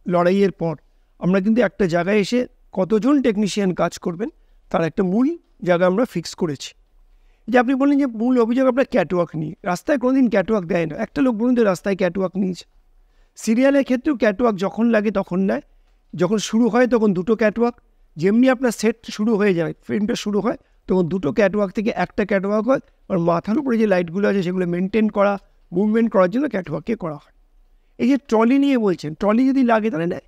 লড়াইয়ের পর আমরা কিন্তু একটা জায়গায় এসে কতজন টেকনিশিয়ান কাজ করবেন তার একটা মূল জায়গা আমরা ফিক্স করেছি। যে আপনি বললেন যে মূল অভিযোগ আপনার ক্যাটওয়াক নিয়ে, রাস্তায় কোনোদিন ক্যাটওয়াক দেয় না, একটা লোক বলুন তো রাস্তায় ক্যাটওয়াক নিয়েছে। সিরিয়ালের ক্ষেত্রেও ক্যাটওয়াক যখন লাগে তখন নেয়, যখন শুরু হয় তখন দুটো ক্যাটওয়াক, যেমনি আপনার সেট শুরু হয়ে যায়, ফিল্মটা শুরু হয় তখন দুটো ক্যাটওয়াক থেকে একটা ক্যাটওয়াক হয়। আর মাথার উপরে যে লাইটগুলো আছে সেগুলো মেনটেন করা, মুভমেন্ট করার জন্য ক্যাটওয়াককে করা হয়। এই যে ট্রলি নিয়ে বলছেন, ট্রলি যদি লাগে তাহলে নেয়।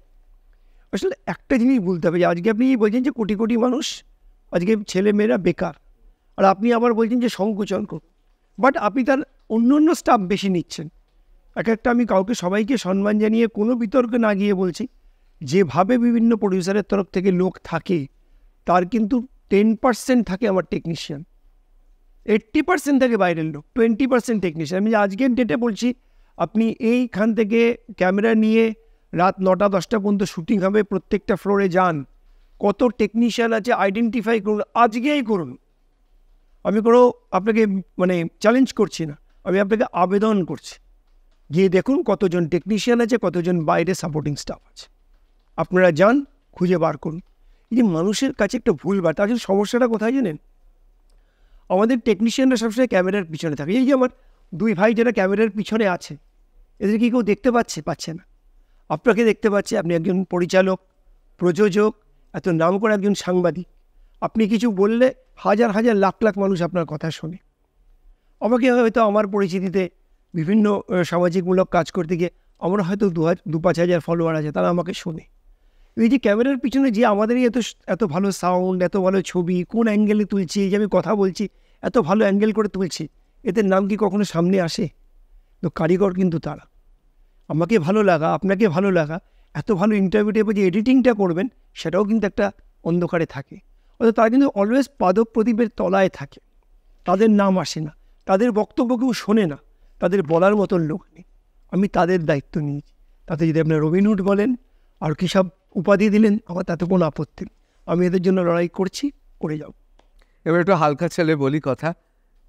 আসলে একটা জিনিস বলতে হবে যে আজকে আপনি বলছেন যে কোটি কোটি মানুষ আজকে ছেলেমেয়েরা বেকার, আর আপনি আবার বলছেন যে সংকোচন করুন, বাট আপনি তার অন্য স্টাফ বেশি নিচ্ছেন। একটা আমি কাউকে সবাইকে সম্মান জানিয়ে কোনো বিতর্কে না গিয়ে বলছি, যেভাবে বিভিন্ন প্রডিউসারের তরফ থেকে লোক থাকে তার কিন্তু 10% থাকে আমার টেকনিশিয়ান, 80% থাকে বাইরের লোক, 20% টেকনিশিয়ান। আমি আজকের ডেটে বলছি, আপনি এইখান থেকে ক্যামেরা নিয়ে রাত 9টা-10টা পর্যন্ত শুটিং হবে, প্রত্যেকটা ফ্লোরে যান, কত টেকনিশিয়ান আছে আইডেন্টিফাই করুন, আজকেই করুন। আমি কোনো আপনাকে চ্যালেঞ্জ করছি না, আমি আপনাকে আবেদন করছি, গিয়ে দেখুন কতজন টেকনিশিয়ান আছে, কতজন বাইরে সাপোর্টিং স্টাফ আছে, আপনারা যান, খুঁজে বার করুন। এই যে মানুষের কাছে একটা ভুল বার্তা, আসলে সমস্যাটা কোথায় জানেন? আমাদের টেকনিশিয়ানরা সবসময় ক্যামেরার পিছনে থাকে। এই যে আমার দুই ভাই যারা ক্যামেরার পিছনে আছে, এদের কি কেউ দেখতে পাচ্ছে না? আপনাকে দেখতে পাচ্ছে, আপনি একজন পরিচালক, প্রযোজক, এত নাম করে একজন সাংবাদিক। আপনি কিছু বললে হাজার হাজার লাখ লাখ মানুষ আপনার কথা শোনে। আমাকে হয়তো আমার পরিচিতিতে বিভিন্ন সামাজিকমূলক কাজ করতে গিয়ে আমার হয়তো 2-5 হাজার ফলোয়ার আছে, তারা আমাকে শোনে। এই যে ক্যামেরার পিছনে যে আমাদেরই এত ভালো সাউন্ড, এত ভালো ছবি, কোন অ্যাঙ্গেলে তুলছি, এই যে আমি কথা বলছি এত ভালো অ্যাঙ্গেল করে তুলছি, এদের নাম কি কখনো সামনে আসে? তো কারিগর কিন্তু তারা। আমাকে ভালো লাগা, আপনাকে ভালো লাগা, এত ভালো ইন্টারভিউতে যে এডিটিংটা করবেন সেটাও কিন্তু একটা অন্ধকারে থাকে। অর্থাৎ তারা কিন্তু অলওয়েজ পাদক প্রদীপের তলায় থাকে, তাদের নাম আসে না, তাদের বক্তব্য কেউ শোনে না, তাদের বলার মতন লোক নেই। আমি তাদের দায়িত্ব নিয়েছি। তাতে যদি আপনার রবিনহুড বলেন আর কী সব উপাধি দিলেন, আমার তাতে কোনো আপত্তি নেই। আমি এদের জন্য লড়াই করছি, করে যাও। এবার একটু হালকা ছেলে বলি কথা,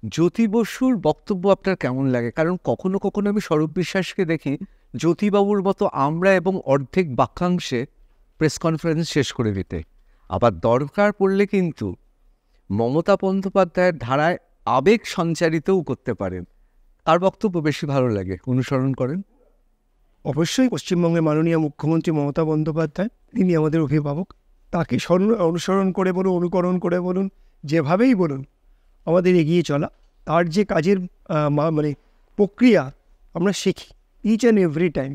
জ্যোতি বসুর বক্তব্য আপনার কেমন লাগে? কারণ কখনো কখনো আমি স্বরূপ বিশ্বাসকে দেখি জ্যোতিবাবুর মতো আমরা এবং অর্ধেক বাক্যাংশে প্রেস কনফারেন্স শেষ করে দিতে, আবার দরকার পড়লে কিন্তু মমতা বন্দ্যোপাধ্যায়ের ধারায় আবেগ সঞ্চারিতও করতে পারেন। তার বক্তব্য বেশি ভালো লাগে, অনুসরণ করেন? অবশ্যই পশ্চিমবঙ্গের মাননীয় মুখ্যমন্ত্রী মমতা বন্দ্যোপাধ্যায়, তিনি আমাদের অভিভাবক। তাকে অনুসরণ করে বলুন, অনুকরণ করে বলুন, যেভাবেই বলুন, আমাদের এগিয়ে চলা, তার যে কাজের প্রক্রিয়া আমরা শিখি ইচ অ্যান্ড এভরি টাইম।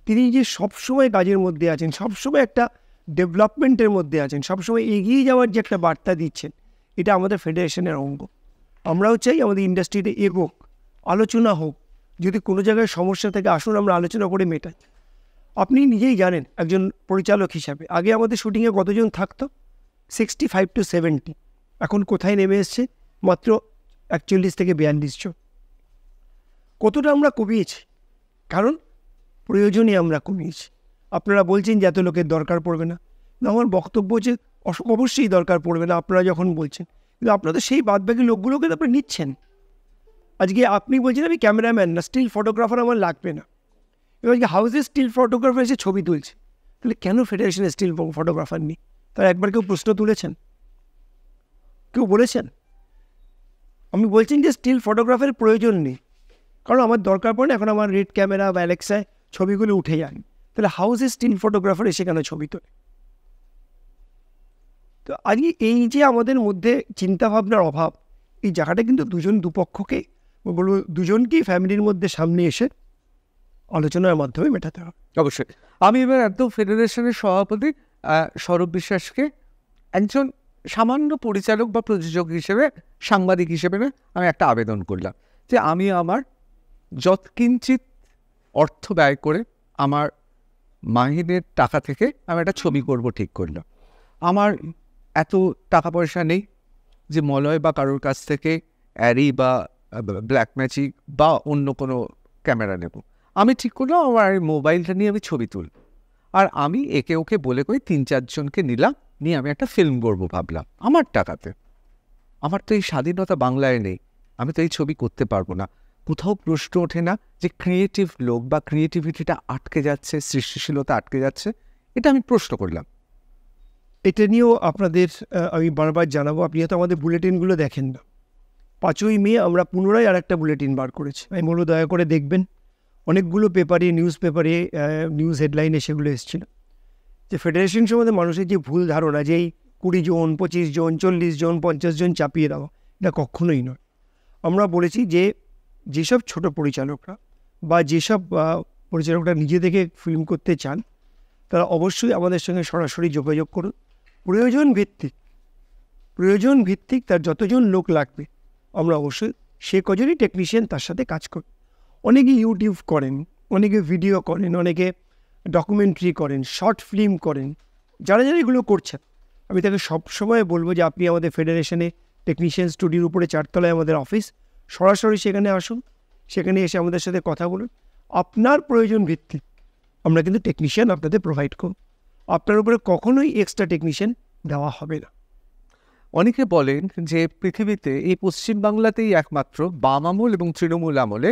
তিনি যে সবসময় কাজের মধ্যে আছেন, সবসময় একটা ডেভেলপমেন্টের মধ্যে আছেন, সবসময় এগিয়ে যাওয়ার যে একটা বার্তা দিচ্ছেন, এটা আমাদের ফেডারেশনের অঙ্গ। আমরাও চাই আমাদের ইন্ডাস্ট্রিতে এগোক, আলোচনা হোক, যদি কোনো জায়গায় সমস্যা থেকে আসুন আমরা আলোচনা করে মেটাই। আপনি নিজেই জানেন একজন পরিচালক হিসাবে, আগে আমাদের শুটিংয়ে কতজন থাকতো? 65 to 70। এখন কোথায় নেমে এসছে? মাত্র 41 থেকে 42 জন। কতটা আমরা কমিয়েছি? কারণ প্রয়োজনে আমরা কমিয়েছি। আপনারা বলছেন যে এত লোকের দরকার পড়বে না, আমার বক্তব্য হচ্ছে অবশ্যই দরকার পড়বে না আপনারা যখন বলছেন, কিন্তু আপনারা তো সেই বাদবাকি লোকগুলোকে তো আপনারা নিচ্ছেন। আজকে আপনি বলছেন আমি ক্যামেরাম্যান না, স্টিল ফটোগ্রাফার আমার লাগবে না। এবার আজকে হাউসে স্টিল ফটোগ্রাফার এসে ছবি তুলছে, তাহলে কেন ফেডারেশনে স্টিল ফটোগ্রাফার নেই? তারা একবার কেউ প্রশ্ন তুলেছেন? কেউ বলেছেন? আমি বলছেন যে স্টিল ফটোগ্রাফারের প্রয়োজন নেই, কারণ আমার দরকার পড়ে না, এখন আমার রেড ক্যামেরা বা অ্যালেক্সায় ছবিগুলো উঠে যায়। তাহলে হাউসে স্টিল ফটোগ্রাফার এসে কেন ছবি তোলে? তো আজকে এই যে আমাদের মধ্যে চিন্তাভাবনার অভাব, এই জায়গাটা কিন্তু দুপক্ষকে বলবো, দুজনকেই ফ্যামিলির মধ্যে সামনে এসে আলোচনার মাধ্যমে মেটাতে হবে। অবশ্যই। আমি এবার একদম ফেডারেশনের সভাপতি স্বরূপ বিশ্বাসকে একজন সামান্য পরিচালক বা প্রযোজক হিসেবে, সাংবাদিক হিসেবে না, আমি একটা আবেদন করলাম যে আমি আমার যৎকিঞ্চিত অর্থ ব্যয় করে আমার মাহিনের টাকা থেকে আমি একটা ছবি করব ঠিক করলাম। আমার এত টাকা পয়সা নেই যে মলয় বা কারোর কাছ থেকে অ্যারি বা ব্ল্যাক ম্যাজিক বা অন্য কোনো ক্যামেরা নেব। আমি ঠিক করলাম আমার এই মোবাইলটা নিয়ে আমি ছবি তুলব, আর আমি একে ওকে বলে করে 3-4 জনকে নিলাম, নিয়ে আমি একটা ফিল্ম করবো ভাবলাম আমার টাকাতে। আমার তো এই স্বাধীনতা বাংলায় নেই, আমি তো এই ছবি করতে পারবো না। কোথাও প্রশ্ন ওঠে না যে ক্রিয়েটিভ লোক বা ক্রিয়েটিভিটিটা আটকে যাচ্ছে, সৃষ্টিশীলতা আটকে যাচ্ছে? এটা আমি প্রশ্ন করলাম। এটা নিয়েও আপনাদের আমি বারবার জানাবো, আপনি হয়তো আমাদের বুলেটিনগুলো দেখেন না। 5ই মে আমরা পুনরায় আর একটা বুলেটিন বার করেছি, আমি বলবো দয়া করে দেখবেন। অনেকগুলো পেপারে, নিউজ পেপারে, নিউজ হেডলাইনে সেগুলো এসেছিল। যে ফেডারেশন সম্বন্ধে মানুষের যে ভুল ধারণা যে এই 20 জন 25 জন 40 জন 50 জন চাপিয়ে দেওয়া, এটা কখনোই নয়। আমরা বলেছি যে যেসব ছোট পরিচালকরা বা যেসব পরিচালকরা নিজে থেকে ফিল্ম করতে চান তারা অবশ্যই আমাদের সঙ্গে সরাসরি যোগাযোগ করুন। প্রয়োজন ভিত্তিক তার যতজন লোক লাগবে আমরা অবশ্যই সে কজনই টেকনিশিয়ান তার সাথে কাজ করি। অনেকে ইউটিউব করেন, অনেকে ভিডিও করেন, অনেকে ডকুমেন্টারি করেন, শর্ট ফিল্ম করেন। যারা এগুলো করছেন আমি তাকে সবসময় বলবো যে আপনি আমাদের ফেডারেশনে টেকনিশিয়ান স্টুডিওর উপরে 4 তলায় আমাদের অফিস, সরাসরি সেখানে আসুন, সেখানে এসে আমাদের সাথে কথা বলুন। আপনার প্রয়োজন ভিত্তিক আমরা কিন্তু টেকনিশিয়ান আপনাদের প্রোভাইড করব, আপনার উপরে কখনোই এক্সট্রা টেকনিশিয়ান দেওয়া হবে না। অনেকে বলেন যে পৃথিবীতে এই পশ্চিমবাংলাতেই একমাত্র বাম আমল এবং তৃণমূল আমলে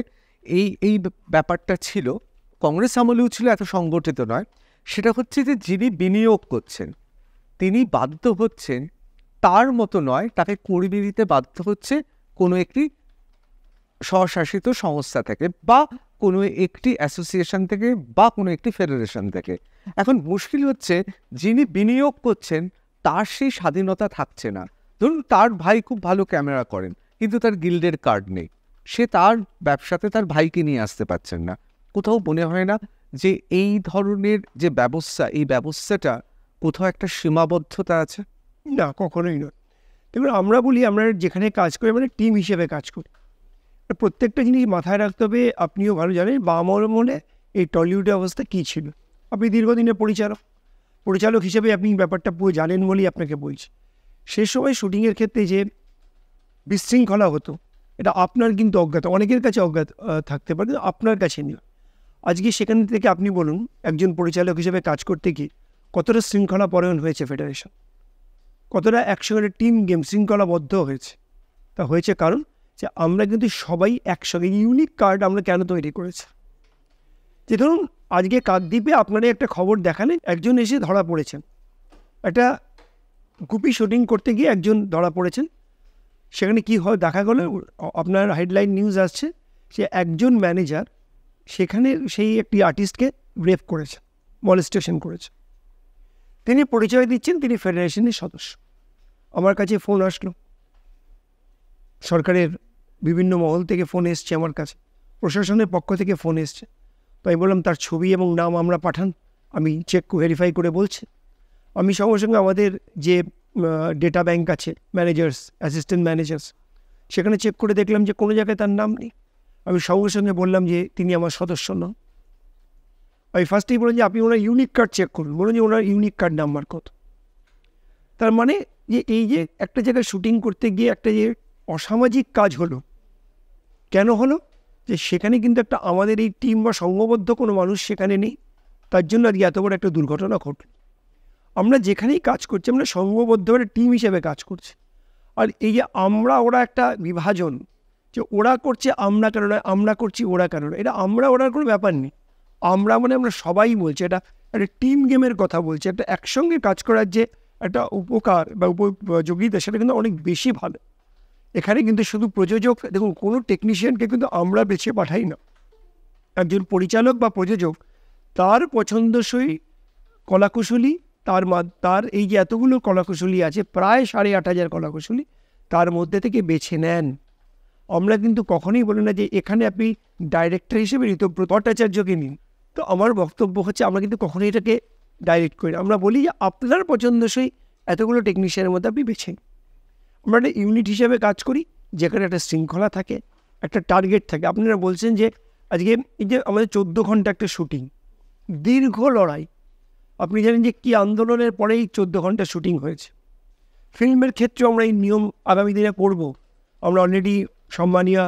এই ব্যাপারটা ছিল, কংগ্রেস আমলেও ছিল, এত সংগঠিত নয়। সেটা হচ্ছে যে যিনি বিনিয়োগ করছেন তিনি বাধ্য হচ্ছেন তার মতো নয়, তাকে কর্মী দিতে বাধ্য হচ্ছে কোনো একটি স্বশাসিত সংস্থা থেকে বা কোনো একটি অ্যাসোসিয়েশন থেকে বা কোনো একটি ফেডারেশন থেকে। এখন মুশকিল হচ্ছে যিনি বিনিয়োগ করছেন তার সেই স্বাধীনতা থাকছে না। ধরুন তার ভাই খুব ভালো ক্যামেরা করেন কিন্তু তার গিল্ডের কার্ড নেই, সে তার ব্যবসাতে তার ভাইকে নিয়ে আসতে পারছেন না। কোথাও মনে হয় না যে এই ধরনের যে ব্যবস্থা, এই ব্যবস্থাটা কোথাও একটা সীমাবদ্ধতা আছে? না, কখনোই নয়। দেখুন, আমরা বলি আমরা যেখানে কাজ করি আমরা টিম হিসেবে কাজ করি। প্রত্যেকটা জিনিস মাথায় রাখতে হবে। আপনিও ভালো জানেন বাম আমলে এই টলিউডের অবস্থা কী ছিল। আপনি দীর্ঘদিনের পরিচালক হিসেবে আপনি ব্যাপারটা পুরো জানেন বলেই আপনাকে বলছি। সে সময় শুটিংয়ের ক্ষেত্রে যে বিশৃঙ্খলা হতো এটা আপনার কিন্তু অজ্ঞাত, অনেকের কাছে অজ্ঞাত থাকতে পারে, আপনার কাছে নেই। আজকে সেখান থেকে আপনি বলুন একজন পরিচালক হিসেবে কাজ করতে গিয়ে কতটা শৃঙ্খলা পরায়ণ হয়েছে ফেডারেশন, কতটা একসঙ্গে টিম গেম শৃঙ্খলাবদ্ধ হয়েছে। তা হয়েছে কারণ যে আমরা কিন্তু সবাই একসঙ্গে ইউনিক কার্ড আমরা কেন তৈরি করেছি। যে ধরুন আজকে কাকদ্বীপে আপনারা একটা খবর দেখালেন, একজন এসে ধরা পড়েছেন, একটা গুপি শুটিং করতে গিয়ে একজন ধরা পড়েছেন। সেখানে কী হয় দেখা গেল, আপনার হেডলাইন নিউজ আসছে যে একজন ম্যানেজার সেখানে সেই একটি আর্টিস্টকে রেপ করেছে, মলেস্টেশন করেছে। তিনি পরিচয় দিচ্ছেন তিনি ফেডারেশনের সদস্য। আমার কাছে ফোন আসলো, সরকারের বিভিন্ন মহল থেকে ফোন এসছে আমার কাছে, প্রশাসনের পক্ষ থেকে ফোন এসছে। তো আমি বললাম তার ছবি এবং নাম আমরা পাঠান, আমি চেক ভেরিফাই করে বলছি। আমি সঙ্গে সঙ্গে আমাদের যে ডেটা ব্যাংক আছে, ম্যানেজার্স, অ্যাসিস্ট্যান্ট ম্যানেজার্স, সেখানে চেক করে দেখলাম যে কোনো জায়গায় তার নাম নেই। আমি সঙ্গে সঙ্গে বললাম যে তিনি আমার সদস্য নন। আমি ফার্স্টেই বললাম যে আপনি ওনার ইউনিক কার্ড চেক করুন, বলুন যে ওনার ইউনিক কার্ড নাম্বার কত। তার মানে যে এই যে একটা জায়গায় শুটিং করতে গিয়ে একটা যে অসামাজিক কাজ হলো, কেন হলো? যে সেখানে কিন্তু একটা আমাদের এই টিম বা সংঘবদ্ধ কোনো মানুষ সেখানে নেই, তার জন্য আজকে এত বড় একটা দুর্ঘটনা ঘটল। আমরা যেখানেই কাজ করছি আমরা সংঘবদ্ধভাবে টিম হিসেবে কাজ করছি। আর এই যে আমরা ওরা একটা বিভাজন, যে ওরা করছে আমরা কেন নয়, আমরা করছি ওরা কেন নয়, এটা আমরা ওরার কোনো ব্যাপার নেই। আমরা আমরা সবাই বলছি, এটা একটা টিম গেমের কথা বলছি। একটা একসঙ্গে কাজ করার যে একটা উপকার বা উপযোগিতা সেটা কিন্তু অনেক বেশি ভালো। এখানে কিন্তু শুধু প্রযোজক, দেখুন কোনো টেকনিশিয়ানকে কিন্তু আমরা বেছে পাঠাই না। একজন পরিচালক বা প্রযোজক তার পছন্দসই কলাকুশলী, তার এই যে এতগুলো কলাকুশলী আছে, প্রায় 8,500 কলাকুশলী, তার মধ্যে থেকে বেছে নেন। আমরা কিন্তু কখনোই বলি না যে এখানে আপনি ডাইরেক্টর হিসেবে ঋতব্রত ভট্টাচার্যকে নিন। তো আমার বক্তব্য হচ্ছে আমরা কিন্তু কখনোই এটাকে ডাইরেক্ট করি না। আমরা বলি যে আপনার পছন্দসই এতগুলো টেকনিশিয়ানের মধ্যে আপনি বেছে নিন। আমরা একটা ইউনিট হিসেবে কাজ করি, যেখানে একটা শৃঙ্খলা থাকে, একটা টার্গেট থাকে। আপনারা বলছেন যে আজকে এই যে আমাদের 14 ঘন্টা একটা শুটিং, দীর্ঘ লড়াই। আপনি জানেন যে কী আন্দোলনের পরেই 14 ঘন্টা শুটিং হয়েছে। ফিল্মের ক্ষেত্রে আমরা এই নিয়ম আগামী দিনে করব। আমরা অলরেডি সম্মানীয়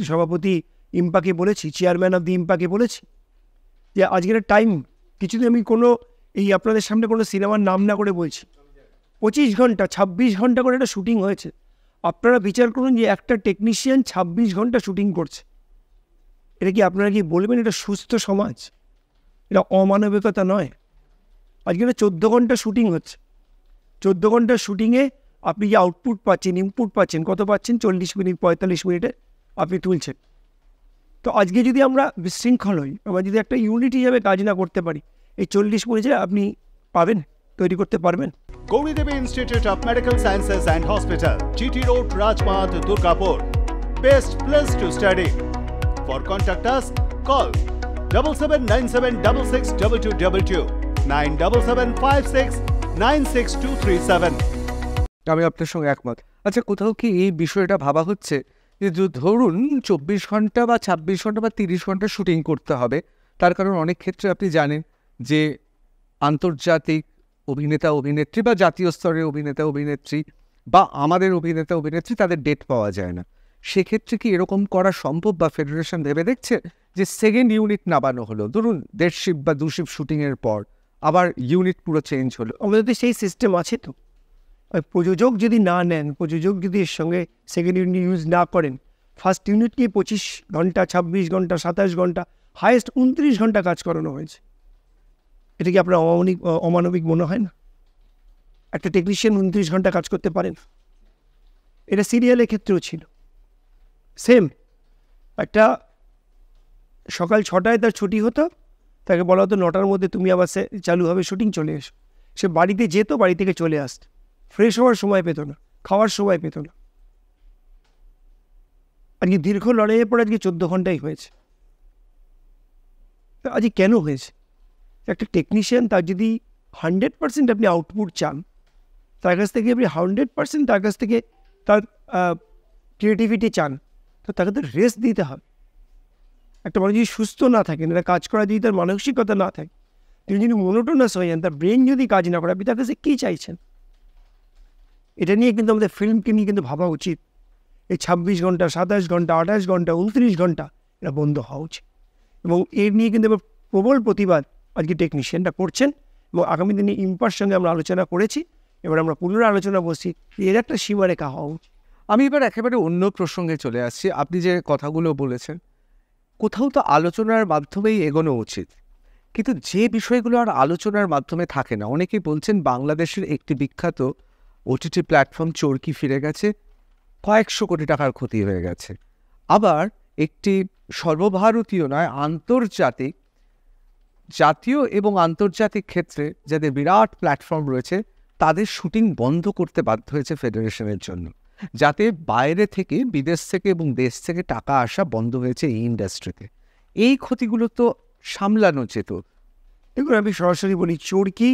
সভাপতি ইম্পাকে বলেছি, চেয়ারম্যান অফ দি ইম্পাকে বলেছি যে আজকের টাইম কিছুদিন আমি কোনো এই আপনাদের সামনে কোনো সিনেমার নাম না করে বলছি, 25 ঘন্টা 26 ঘন্টা করে একটা শুটিং হয়েছে। আপনারা বিচার করুন যে একটা টেকনিশিয়ান 26 ঘন্টা শুটিং করছে। এটা কি আপনারা কি বলবেন এটা সুস্থ সমাজ? এটা অমানবিকতা নয়? আজকে 14 ঘন্টা শুটিং হচ্ছে, 14 ঘন্টা শুটিংয়ে আপনি যে আউটপুট পাচ্ছেন, ইনপুট পাচ্ছেন, কত পাচ্ছেন? 40 মিনিট 45 মিনিটে আপনি তুলছেন। তো আজকে যদি আমরা বিশৃঙ্খল হই, আমরা যদি একটা ইউনিট হিসাবে কাজ না করতে পারি, এই 40 পরিচয় আপনি পাবেন, তৈরি করতে পারবেন? Gauri Devi Institute of Medical Sciences and Hospital, GT Road, Rajpath, Durgapur. Best place to study. For contact us, call 7797662222, 9775696237. আমি আপনার সঙ্গে একমত। আচ্ছা, কোথাও কি এই বিষয়টা ভাবা হচ্ছে যে ধরুন 24 ঘন্টা বা 26 ঘন্টা বা 30 ঘন্টা শুটিং করতে হবে, তার কারণ অনেক ক্ষেত্রে আপনি জানেন যে আন্তর্জাতিক অভিনেতা অভিনেত্রী বা জাতীয় স্তরের অভিনেতা অভিনেত্রী বা আমাদের অভিনেতা অভিনেত্রী তাদের ডেট পাওয়া যায় না। সেক্ষেত্রে কি এরকম করা সম্ভব, বা ফেডারেশন ভেবে দেখছে যে সেকেন্ড ইউনিট নামানো হলো, ধরুন 1.5 শিফট বা 2 শিফট শুটিংয়ের পর আবার ইউনিট পুরো চেঞ্জ হলো? আমাদের তো সেই সিস্টেম আছে। তো প্রযোজক যদি না নেন, প্রযোজক যদি এর সঙ্গে সেকেন্ড ইউনিট ইউজ না করেন, ফার্স্ট ইউনিটকে 25 ঘন্টা, 26 ঘন্টা, 27 ঘন্টা, হায়েস্ট 29 ঘন্টা কাজ করানো হয়েছে। এটা কি আপনার অমানবিক মনে হয় না? একটা টেকনিশিয়ান 29 ঘন্টা কাজ করতে পারেন? এটা সিরিয়ালের ক্ষেত্রেও ছিল সেম। একটা সকাল 6টায় তার ছুটি হতো, তাকে বলা হতো 9টার মধ্যে তুমি আবার চালু হবে শুটিং, চলে এসো। সে বাড়িতে যেত, বাড়ি থেকে চলে আসত, ফ্রেশ হওয়ার সময় পেত না, খাওয়ার সময় পেত না। আজকে দীর্ঘ লড়াইয়ের পর আজকে 14 ঘন্টাই হয়েছে। আজকে কেন হয়েছে? একটা টেকনিশিয়ান, তার যদি 100% আপনি আউটপুট চান, তার কাছ থেকে আপনি 100% তার কাছ থেকে তার ক্রিয়েটিভিটি চান, তো তাকে তো রেস্ট দিতে হবে। একটা মানুষ যদি সুস্থ না থাকেন, এটা কাজ করা যদি তার মানসিকতা না থাকে, তিনি যদি মনোটোনাস হয়ে যান, তার ব্রেন যদি কাজ না করে, আপনি তার কাছে কী চাইছেন? এটা নিয়ে কিন্তু আমাদের ফিল্মকে নিয়ে কিন্তু ভাবা উচিত। এই 26 ঘন্টা, 27 ঘন্টা, 28 ঘন্টা, 29 ঘন্টা এটা বন্ধ হওয়া উচিত। এবং এর নিয়ে কিন্তু এবার প্রবল প্রতিবাদ আজকে টেকনিশিয়ানরা করছেন, এবং আগামী দিনে ইম্পার সঙ্গে আমরা আলোচনা করেছি। এবার আমরা পুনরায় আলোচনা বসছি, এর একটা সীমারেখা হওয়া উচিত। আমি এবার একেবারে অন্য প্রসঙ্গে চলে আসছি। আপনি যে কথাগুলো বলেছেন, কোথাও তো আলোচনার মাধ্যমেই এগোনো উচিত, কিন্তু যে বিষয়গুলো আর আলোচনার মাধ্যমে থাকে না। অনেকেই বলছেন বাংলাদেশের একটি বিখ্যাত ওটিটি প্ল্যাটফর্ম চরকি ফিরে গেছে, কয়েকশো কোটি টাকার ক্ষতি হয়ে গেছে। আবার একটি সর্বভারতীয় নয়, আন্তর্জাতিক, জাতীয় এবং আন্তর্জাতিক ক্ষেত্রে যাদের বিরাট প্ল্যাটফর্ম রয়েছে, তাদের শুটিং বন্ধ করতে বাধ্য হয়েছে ফেডারেশনের জন্য, যাতে বাইরে থেকে, বিদেশ থেকে এবং দেশ থেকে টাকা আসা বন্ধ হয়েছে এই ইন্ডাস্ট্রিতে। এই ক্ষতিগুলো তো সামলানো যেত। দেখুন, আমি সরাসরি বলি, চরকি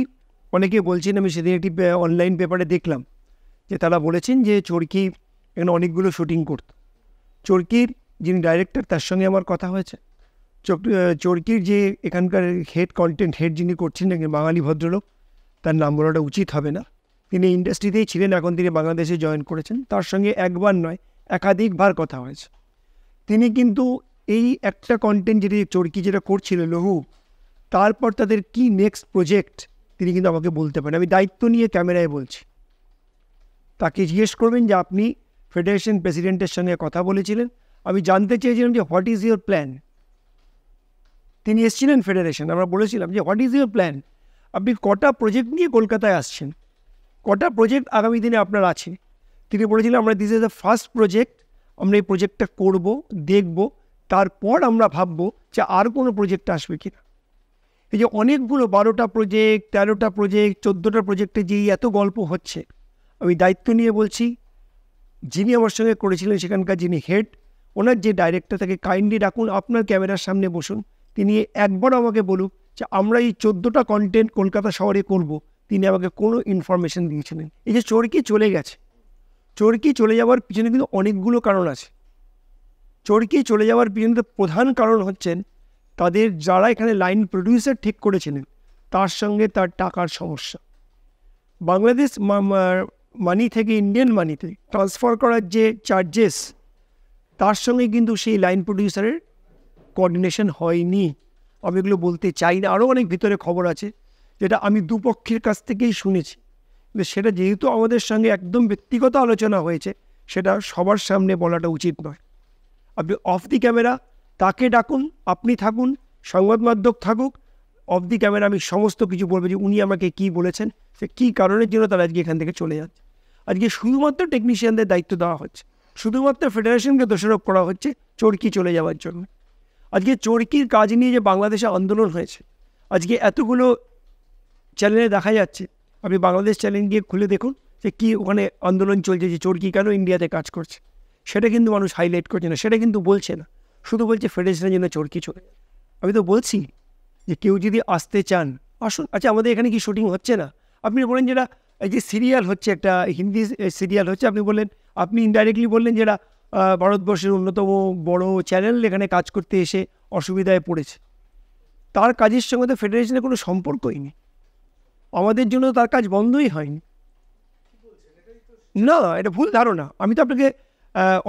অনেকে বলছেন, আমি সেদিন একটি অনলাইন পেপারে দেখলাম যে তারা বলেছেন যে চরকি এখানে অনেকগুলো শুটিং করত। চরকির যিনি ডাইরেক্টর, তার সঙ্গে আমার কথা হয়েছে। চরকির যে এখানকার হেড, কন্টেন্ট হেড যিনি করছেন, বাঙালি ভদ্রলোক, তার নাম বলাটা উচিত হবে না, তিনি ইন্ডাস্ট্রিতেই ছিলেন, এখন তিনি বাংলাদেশে জয়েন করেছেন। তার সঙ্গে একবার নয়, একাধিকবার কথা হয়েছে। তিনি কিন্তু এই একটা কন্টেন্ট যেটি চরকি যেটা করছিল লঘু, তারপর তাদের কি নেক্সট প্রজেক্ট তিনি কিন্তু আমাকে বলতে পারেন। আমি দায়িত্ব নিয়ে ক্যামেরায় বলছি, তাকে জিজ্ঞেস করবেন যে আপনি ফেডারেশন প্রেসিডেন্টের সঙ্গে কথা বলেছিলেন, আমি জানতে চেয়েছিলাম যে হোয়াট ইজ ইউর প্ল্যান। তিনি এসেছিলেন ফেডারেশন, আমরা বলেছিলাম যে হোয়াট ইজ ইউর প্ল্যান, আপনি কটা প্রজেক্ট নিয়ে কলকাতায় আসছেন, কটা প্রজেক্ট আগামী দিনে আপনার আছে। তিনি বলেছিলেন আমরা this is the first project, আমরা এই প্রজেক্টটা করব, দেখব, তারপর আমরা ভাববো যে আর কোনো প্রজেক্ট আসবে কিনা। এই যে অনেকগুলো 12টা প্রজেক্ট, 13টা প্রজেক্ট, 14টা প্রজেক্টে যেই এত গল্প হচ্ছে, আমি দায়িত্ব নিয়ে বলছি, যিনি আমার সঙ্গে করেছিলেন সেখানকার যিনি হেড, ওনার যে ডাইরেক্টর, তাকে কাইন্ডলি ডাকুন, আপনার ক্যামেরার সামনে বসুন, তিনি একবার আমাকে বলুক যে আমরা এই 14টা কন্টেন্ট কলকাতা শহরে করব। তিনি আমাকে কোনো ইনফরমেশন দিয়েছিলেন। এই যে চরকি চলে গেছে, চরকি চলে যাওয়ার পিছনে কিন্তু অনেকগুলো কারণ আছে। চরকি চলে যাওয়ার পিছনে প্রধান কারণ হচ্ছেন তাদের যারা এখানে লাইন প্রডিউসার ঠিক করেছিলেন, তার সঙ্গে তার টাকার সমস্যা। বাংলাদেশ মানি থেকে ইন্ডিয়ান মানিতে ট্রান্সফার করার যে চার্জেস, তার সঙ্গে কিন্তু সেই লাইন প্রডিউসারের কোঅর্ডিনেশন হয়নি। আমি এগুলো বলতে চাই না, আরও অনেক ভিতরে খবর আছে যেটা আমি দুপক্ষের কাছ থেকেই শুনেছি, কিন্তু সেটা যেহেতু আমাদের সঙ্গে একদম ব্যক্তিগত আলোচনা হয়েছে, সেটা সবার সামনে বলাটা উচিত নয়। আপনি অফ দি ক্যামেরা তাকে ডাকুন, আপনি থাকুন, সংবাদ মাধ্যম থাকুক, অফ দি ক্যামেরা আমি সমস্ত কিছু বলবো যে উনি আমাকে কী বলেছেন, সে কী কারণের জন্য তারা আজকে এখান থেকে চলে যাচ্ছে। আজকে শুধুমাত্র টেকনিশিয়ানদের দায়িত্ব দেওয়া হচ্ছে, শুধুমাত্র ফেডারেশনকে দোষারোপ করা হচ্ছে চরকি চলে যাওয়ার জন্য। আজকে চরকির কাজ নিয়ে যে বাংলাদেশে আন্দোলন হয়েছে, আজকে এতগুলো চ্যানেলে দেখা যাচ্ছে, আপনি বাংলাদেশ চ্যানেল গিয়ে খুলে দেখুন যে কী ওখানে আন্দোলন চলছে, যে চরকি কেন ইন্ডিয়াতে কাজ করছে, সেটা কিন্তু মানুষ হাইলাইট করছে না, সেটা কিন্তু বলছে না, শুধু বলছে ফেডারেশনের জন্য চরকি চলে যায়। আমি তো বলছি যে কেউ যদি আসতে চান আসুন। আচ্ছা, আমাদের এখানে কি শুটিং হচ্ছে না? আপনি বলেন যেটা এই যে সিরিয়াল হচ্ছে, একটা হিন্দি সিরিয়াল হচ্ছে, আপনি বললেন, আপনি ইনডাইরেক্টলি বললেন যেটা ভারতবর্ষের অন্যতম বড় চ্যানেল এখানে কাজ করতে এসে অসুবিধায় পড়েছে। তার কাজের সঙ্গে তো ফেডারেশনের কোনো সম্পর্কই নেই, আমাদের জন্য তার কাজ বন্ধই হয়নি। না, এটা ভুল ধারণা। আমি তো আপনাকে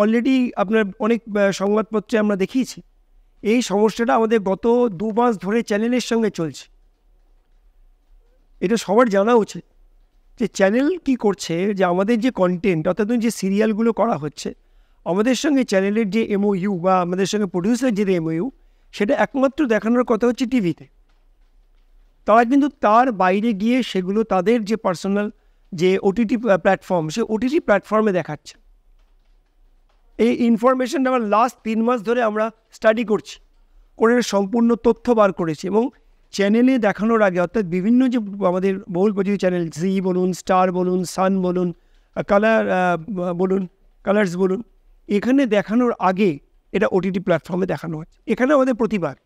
অলরেডি আপনার অনেক সংবাদপত্রে আমরা দেখিয়েছি এই সমস্যাটা আমাদের গত 2 মাস ধরে চ্যানেলের সঙ্গে চলছে। এটা সবার জানা উচিত যে চ্যানেল কি করছে, যে আমাদের যে কন্টেন্ট অর্থাৎ যে সিরিয়ালগুলো করা হচ্ছে, আমাদের সঙ্গে চ্যানেলের যে MOU বা আমাদের সঙ্গে প্রডিউসার যে MOU, সেটা একমাত্র দেখানোর কথা হচ্ছে টিভিতে। তারা কিন্তু তার বাইরে গিয়ে সেগুলো তাদের যে পার্সোনাল যে OTT প্ল্যাটফর্ম, সে OTT প্ল্যাটফর্মে দেখাচ্ছে। এই ইনফরমেশনটা আমরা লাস্ট 3 মাস ধরে আমরা স্টাডি করছি, করে সম্পূর্ণ তথ্য বার করেছি, এবং চ্যানেলে দেখানোর আগে অর্থাৎ বিভিন্ন যে আমাদের বহুল প্রচলিত চ্যানেল, জি বলুন, স্টার বলুন, সান বলুন, কালার্স বলুন, এখানে দেখানোর আগে এটা OTT প্ল্যাটফর্মে দেখানো হচ্ছে। এখানে আমাদের প্রতিবাদ।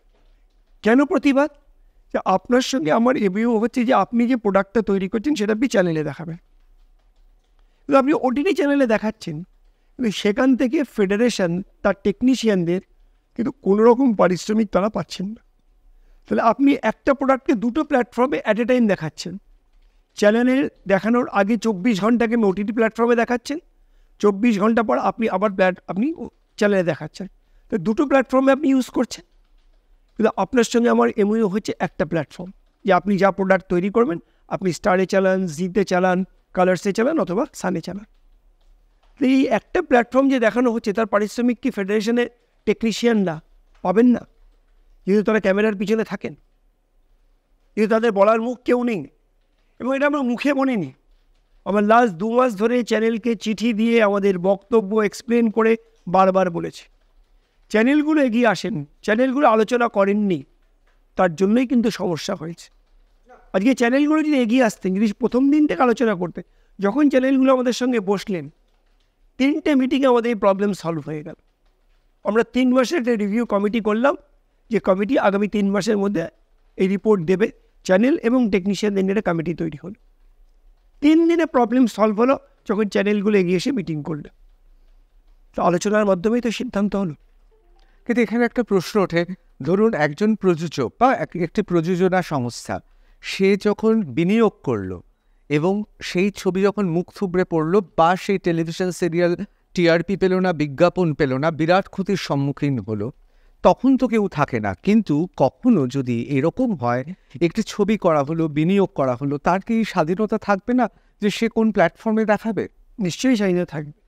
কেন প্রতিবাদ? যে আপনার সঙ্গে আমার MOU হচ্ছে যে আপনি যে প্রোডাক্টটা তৈরি করছেন সেটা আপনি চ্যানেলে দেখাবেন, কিন্তু আপনি OTT চ্যানেলে দেখাচ্ছেন, কিন্তু সেখান থেকে ফেডারেশন তার টেকনিশিয়ানদের কিন্তু কোনোরকম পারিশ্রমিক তারা পাচ্ছেন না। তাহলে আপনি একটা প্রোডাক্টকে 2টো প্ল্যাটফর্মে অ্যাট এ টাইম দেখাচ্ছেন। চ্যানেলে দেখানোর আগে 24 ঘন্টাকে OTT প্ল্যাটফর্মে দেখাচ্ছেন, 24 ঘন্টা পর আপনি আবার আপনি চ্যানেলে দেখাচ্ছেন। তো 2টো প্ল্যাটফর্মে আপনি ইউজ করছেন, কিন্তু আপনার সঙ্গে আমার MOU হচ্ছে একটা প্ল্যাটফর্ম, যে আপনি যা প্রোডাক্ট তৈরি করবেন আপনি স্টারে চালান, জিতে চালান, কালার্সে চালান অথবা সানে চালান। তো এই একটা প্ল্যাটফর্ম যে দেখানো হচ্ছে, তার পারিশ্রমিক কি ফেডারেশনের টেকনিশিয়ানরা পাবেন না? যেহেতু তারা ক্যামেরার পিছনে থাকেন, যেহেতু তাদের বলার মুখ কেউ নেই। এবং এটা আমরা মুখে বলিনি, আমরা লাস্ট 2 মাস ধরে চ্যানেলকে চিঠি দিয়ে আমাদের বক্তব্য এক্সপ্লেন করে বারবার বলেছি। চ্যানেলগুলো এগিয়ে আসেন, চ্যানেলগুলো আলোচনা করেননি, তার জন্যই কিন্তু সমস্যা হয়েছে। আজকে চ্যানেলগুলো যদি এগিয়ে আসতেন, যদি প্রথম দিন থেকে আলোচনা করতে, যখন চ্যানেলগুলো আমাদের সঙ্গে বসলেন, 3টে মিটিংয়ে আমাদের এই প্রবলেম সলভ হয়ে গেল। আমরা 3 মাসের একটা রিভিউ কমিটি করলাম, যে কমিটি আগামী 3 মাসের মধ্যে এই রিপোর্ট দেবে। চ্যানেল এবং টেকনিশিয়ানদের নিয়ে কমিটি তৈরি হলো। 3 দিনে প্রবলেম সলভ হলো, যখন চ্যানেলগুলো এগিয়ে এসে মিটিং করলো। তো আলোচনার মাধ্যমেই তো সিদ্ধান্ত হলো। কিন্তু এখানে একটা প্রশ্ন ওঠে, ধরুন একজন প্রযোজক বা একটি প্রযোজনা সংস্থা, সে যখন বিনিয়োগ করলো এবং সেই ছবি যখন মুখ থুবড়ে পড়লো বা সেই টেলিভিশন সিরিয়াল TRP পেল না, বিজ্ঞাপন পেল না, বিরাট ক্ষতির সম্মুখীন হলো, তখন তো কেউ থাকে না। কিন্তু কখনো যদি এরকম হয়, একটি ছবি করা হলো, বিনিয়োগ করা হলো, তার কি স্বাধীনতা থাকবে না যে সে কোন প্ল্যাটফর্মে দেখাবে? নিশ্চয়ই স্বাধীনতা থাকবে,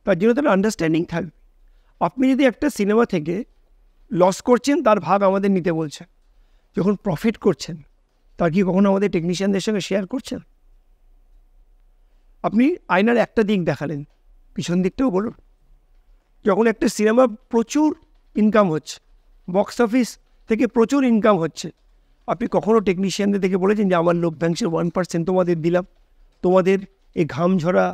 তার জন্য তার আন্ডারস্ট্যান্ডিং থাকবে। আপনি যদি একটা সিনেমা থেকে লস করছেন, তার ভাগ আমাদের নিতে বলছেন, যখন প্রফিট করছেন তার কি কখনো আমাদের টেকনিশিয়ানদের সঙ্গে শেয়ার করছেন? আপনি আয়নার একটা দিক দেখালেন, পিছন দিকটাও বলুন। যখন একটা সিনেমা প্রচুর ইনকাম হচ্ছে, বক্স অফিস থেকে প্রচুর ইনকাম হচ্ছে, আপনি কখনো টেকনিশিয়ানদের থেকে বলেছেন যে আমার লভ্যাংশের 1% তোমাদের দিলাম, তোমাদের এই ঘাম ঝরা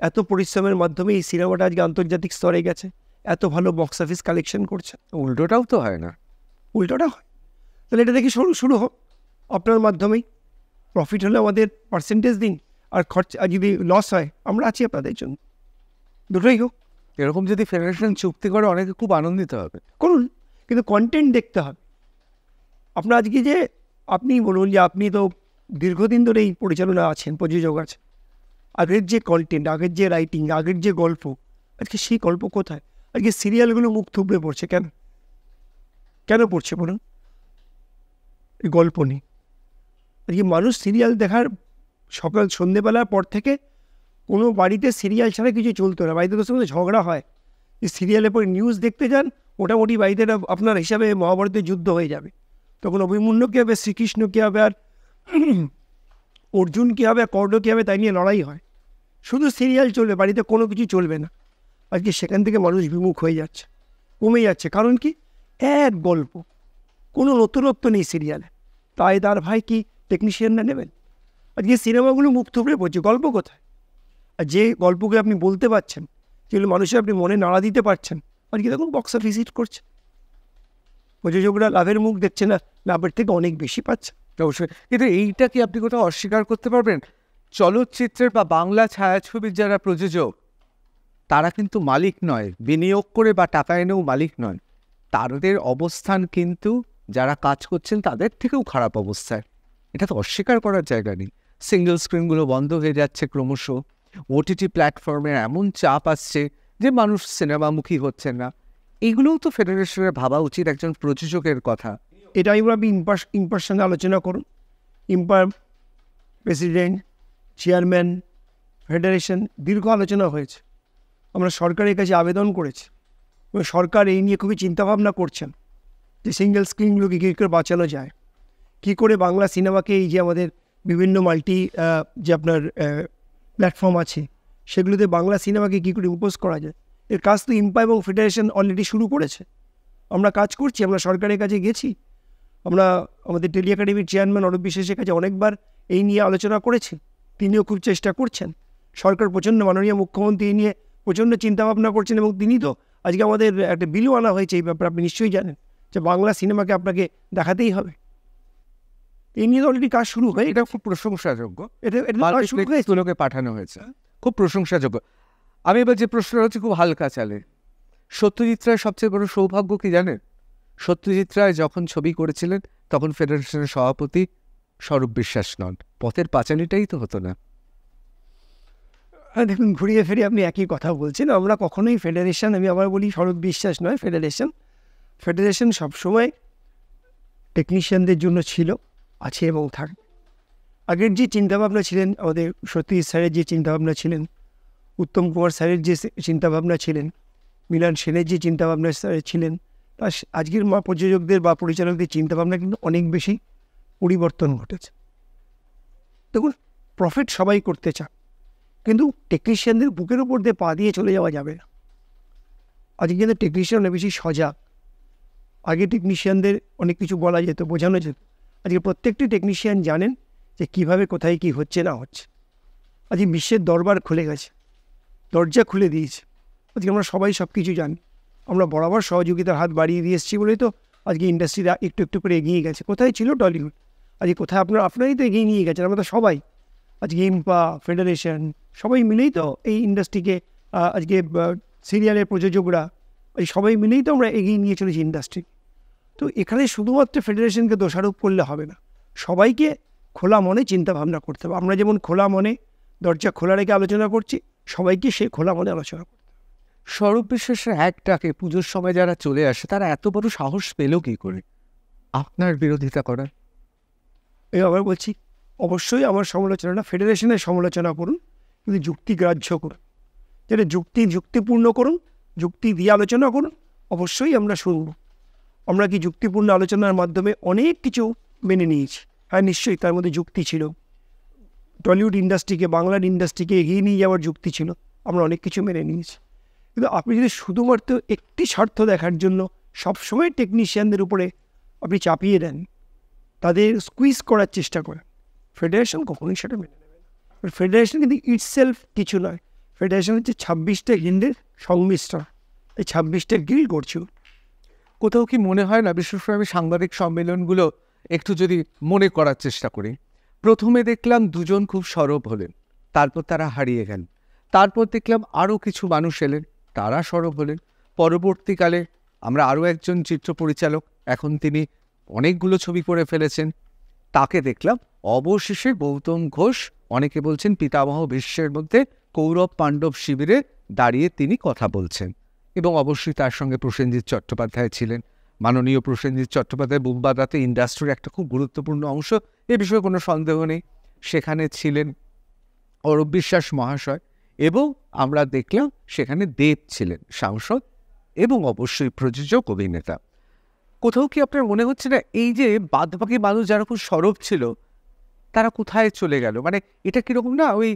এত পরিশ্রমের মাধ্যমে এই সিনেমাটা আজকে আন্তর্জাতিক স্তরে গেছে, এত ভালো বক্স অফিস কালেকশন করছে? উল্টোটাও তো হয় না। উল্টোটা হয়। তাহলে এটা দেখি শুরু হোক আপনার মাধ্যমেই। প্রফিট হলে আমাদের পার্সেন্টেজ দিন, আর খরচা যদি লস হয় আমরা আছি আপনাদের জন্য, দুটোই হোক। এরকম যদি ফেডারেশন চুক্তি করে অনেকে খুব আনন্দিত হবে। করুন, কিন্তু কন্টেন্ট দেখতে হবে। আপনার আজকে যে আপনি বলুন যে আপনি তো দীর্ঘদিন ধরে এই পরিচালনা আছেন, প্রযোজক আছেন, আগের যে কন্টেন্ট, আগের যে রাইটিং, আগের যে গল্প, আজকে সেই গল্প কোথায়? আজকে সিরিয়ালগুলো মুখ থুবড়ে পড়ছে কেন? কেন পড়ছে বলুন? এই গল্প নেই। আজকে মানুষ সিরিয়াল দেখার সকাল সন্ধেবেলার পর থেকে কোনো বাড়িতে সিরিয়াল ছাড়া কিছু চলতো না। বাড়িতে তো সঙ্গে ঝগড়া হয় যে সিরিয়ালের পরে নিউজ দেখতে যান, মোটামুটি বাড়িতে আপনার হিসাবে মহাভারতের যুদ্ধ হয়ে যাবে। তখন অভিমন্যু কী হবে, শ্রীকৃষ্ণ কী হবে, আর অর্জুন কী হবে, কর্ণ কী হবে, তাই নিয়ে লড়াই হয়। শুধু সিরিয়াল চলবে, বাড়িতে কোনো কিছু চলবে না। আজকে সেখান থেকে মানুষ বিমুখ হয়ে যাচ্ছে, কমে যাচ্ছে। কারণ কি? এক গল্প, কোনো নতুনত্ব নেই সিরিয়ালে। তাই তার ভাই কি টেকনিশিয়ানরা নেবেন? আজকে সিনেমাগুলো মুখ থুবড়ে পড়ছে, গল্প কোথায়? আর যে গল্পকে আপনি বলতে পারছেন, যেগুলো মানুষের আপনি মনে নাড়া দিতে পারছেন, আজকে দেখুন বক্স অফিস হিট করছে। প্রযোজকরা লাভের মুখ দেখছে না, লাভের থেকে অনেক বেশি পাচ্ছে। অবশ্যই, কিন্তু এইটা কি আপনি কোথাও অস্বীকার করতে পারবেন? চলচ্চিত্রের বা বাংলা ছায়াছবির যারা প্রযোজক, তারা কিন্তু মালিক নয়, বিনিয়োগ করে বা টাকা এনেও মালিক নয়। তাদের অবস্থান কিন্তু যারা কাজ করছেন তাদের থেকেও খারাপ অবস্থায়। এটা তো অস্বীকার করার জায়গা নেই। সিঙ্গেল স্ক্রিনগুলো বন্ধ হয়ে যাচ্ছে ক্রমশ, ওটিটি প্ল্যাটফর্মে এমন চাপ আসছে যে মানুষ সিনেমামুখী হচ্ছেন না। এইগুলোও তো ফেডারেশনের ভাবা উচিত একজন প্রযোজকের কথা। এটা আপনি ইম্পার সঙ্গে আলোচনা করুন। ইম্পার প্রেসিডেন্ট, চেয়ারম্যান, ফেডারেশন দীর্ঘ আলোচনা হয়েছে। আমরা সরকারের কাছে আবেদন করেছি এবং সরকার এই নিয়ে খুবই চিন্তাভাবনা করছেন যে সিঙ্গেল স্ক্রিনগুলোকে কী করে বাঁচানো যায়, কী করে বাংলা সিনেমাকে এই যে আমাদের বিভিন্ন যে আপনার প্ল্যাটফর্ম আছে সেগুলোতে বাংলা সিনেমাকে কী করে ইম্পোজ করা যায়। এর কাজ তো ইম্পা এবং ফেডারেশন অলরেডি শুরু করেছে। আমরা কাজ করছি, আমরা সরকারের কাছে গেছি, আমরা আমাদের টেলি একাডেমির চেয়ারম্যান অরূপ বিশ্বাসের কাছে অনেকবার এই নিয়ে আলোচনা করেছি। তিনিও খুব চেষ্টা করছেন। সরকার প্রচণ্ড, মাননীয় মুখ্যমন্ত্রী এই নিয়ে প্রচণ্ড চিন্তাভাবনা করছেন এবং তিনি তো আজকে আমাদের একটা বিলও আনা হয়েছে এই ব্যাপারে, আপনি নিশ্চয়ই জানেন যে বাংলা সিনেমাকে আপনাকে দেখাতেই হবে। এই নিয়ে অলরেডি কাজ শুরু হয়ে, এটা খুব প্রশংসাযোগ্য। এটা তুলোকে পাঠানো হয়েছে, খুব প্রশংসাযোগ্য। আমি এবার যে প্রশ্নটা হচ্ছে খুব হালকা চালে, সত্যজিৎ রায় সবচেয়ে বড় সৌভাগ্য কি জানেন? সত্যজিৎ রায় যখন ছবি করেছিলেন তখন ফেডারেশনের সভাপতি স্বরূপ বিশ্বাস নন, পথের পাঁচালিটাই তো হতো না। দেখুন, ঘুরিয়ে ফিরিয়ে আপনি একই কথা বলছেন। আমরা কখনোই ফেডারেশন, আমি আবার বলি স্বরূপ বিশ্বাস নয়, ফেডারেশন সবসময় টেকনিশিয়ানদের জন্য ছিল, আছে এবং থাকবে। আগের যে চিন্তাভাবনা ছিলেন, আমাদের সত্যজিৎ স্যারের যে চিন্তাভাবনা ছিলেন, উত্তম কুমার স্যারের যে চিন্তাভাবনা ছিলেন, মিলন সেনের যে চিন্তাভাবনা ছিলেন, তা আজকের প্রযোজকদের বা পরিচালকদের চিন্তাভাবনা কিন্তু অনেক বেশি পরিবর্তন ঘটেছে। দেখুন, প্রফিট সবাই করতে চান, কিন্তু টেকনিশিয়ানদের বুকের উপর দিয়ে পা দিয়ে চলে যাওয়া যাবে না। আজকে কিন্তু টেকনিশিয়ান অনেক বেশি সজাগ। আগে টেকনিশিয়ানদের অনেক কিছু বলা যেত, বোঝানো যেত। আজকে প্রত্যেকটি টেকনিশিয়ান জানেন যে কীভাবে কোথায় কী হচ্ছে না হচ্ছে। আজকে বিশ্বের দরবার খুলে গেছে, দরজা খুলে দিয়েছে। আজকে আমরা সবাই সব কিছু জানি। আমরা বরাবর সহযোগিতার হাত বাড়িয়ে দিয়ে এসেছি বলেই তো আজকে ইন্ডাস্ট্রিটা একটু একটু করে এগিয়ে গেছে। কোথায় ছিল টলিউড, আজকে কোথায় আপনারাই তো এগিয়ে নিয়ে গেছেন। আমরা তো সবাই আজকে ইম্পা, ফেডারেশন সবাই মিলেই তো এই ইন্ডাস্ট্রিকে, আজকে সিরিয়ালের প্রযোজকরা, এই সবাই মিলেই তো আমরা এগিয়ে নিয়ে চলেছি ইন্ডাস্ট্রি। তো এখানে শুধুমাত্র ফেডারেশনকে দোষারোপ করলে হবে না, সবাইকে খোলা মনে চিন্তা ভাবনা করতে হবে। আমরা যেমন খোলা মনে দরজা খোলা রেখে আলোচনা করছি, সবাইকে সেই খোলা মনে আলোচনা করতে হবে। স্বরূপ বিশ্বাসের একটাকে পুজোর সময় যারা চলে আসে তারা এত বড় সাহস পেল কি করে আপনার বিরোধিতা করার? এই আবার বলছি, অবশ্যই আমার সমালোচনাটা ফেডারেশনের সমালোচনা করুন, কিন্তু যুক্তিগ্রাহ্য করুন, যেটা যুক্তিপূর্ণ করুন, যুক্তি দিয়ে আলোচনা করুন। অবশ্যই আমরা শুনব। আমরা কি যুক্তিপূর্ণ আলোচনার মাধ্যমে অনেক কিছু মেনে নিয়েছি? হ্যাঁ, নিশ্চয়ই তার মধ্যে যুক্তি ছিল। টলিউড ইন্ডাস্ট্রিকে, বাংলার ইন্ডাস্ট্রিকে এগিয়ে নিয়ে যাওয়ার যুক্তি ছিল, আমরা অনেক কিছু মেনে নিয়েছি। কিন্তু আপনি যদি শুধুমাত্র একটি স্বার্থ দেখার জন্য সবসময় টেকনিশিয়ানদের উপরে আপনি চাপিয়ে দেন, তাদের স্কুইজ করার চেষ্টা করেন, ফেডারেশন কখনোই সেটা মেনে নেবে না। ফেডারেশন কিন্তু ইটসেলফ কিছু নয়, ফেডারেশন হচ্ছে 26টা গিল্ডের সংমিশ্রণ। এই 26টা গিল্ড করছিল। কোথাও কি মনে হয় না, বিশেষ করে আমি সাংবাদিক সম্মেলনগুলো একটু যদি মনে করার চেষ্টা করি, প্রথমে দেখলাম দুজন খুব সরব হলেন, তারপর তারা হারিয়ে গেলেন। তারপর দেখলাম আরও কিছু মানুষ এলেন, তারা সরব হলেন। পরবর্তীকালে আমরা আরও একজন চিত্র পরিচালক, এখন তিনি অনেকগুলো ছবি করে ফেলেছেন, তাকে দেখলাম। অবশেষে গৌতম ঘোষ, অনেকে বলছেন পিতামহ ভীষ্মের মধ্যে কৌরব পাণ্ডব শিবিরে দাঁড়িয়ে তিনি কথা বলছেন। এবং অবশ্যই তার সঙ্গে প্রসেনজিৎ চট্টোপাধ্যায় ছিলেন। মাননীয় প্রসেনজিৎ চট্টোপাধ্যায় বুম্বাদাতে ইন্ডাস্ট্রির একটা খুব গুরুত্বপূর্ণ অংশ, এ বিষয়ে কোনো সন্দেহ নেই। সেখানে ছিলেন অরূপ বিশ্বাস মহাশয়, এবং আমরা দেখলাম সেখানে দেব ছিলেন সাংসদ, এবং অবশ্যই প্রযোজক, অভিনেতা। কোথাও কি আপনার মনে হচ্ছে না এই যে বাদবাকি মানুষ যারা খুব সরব ছিল তারা কোথায় চলে গেল? মানে এটা কীরকম না, ওই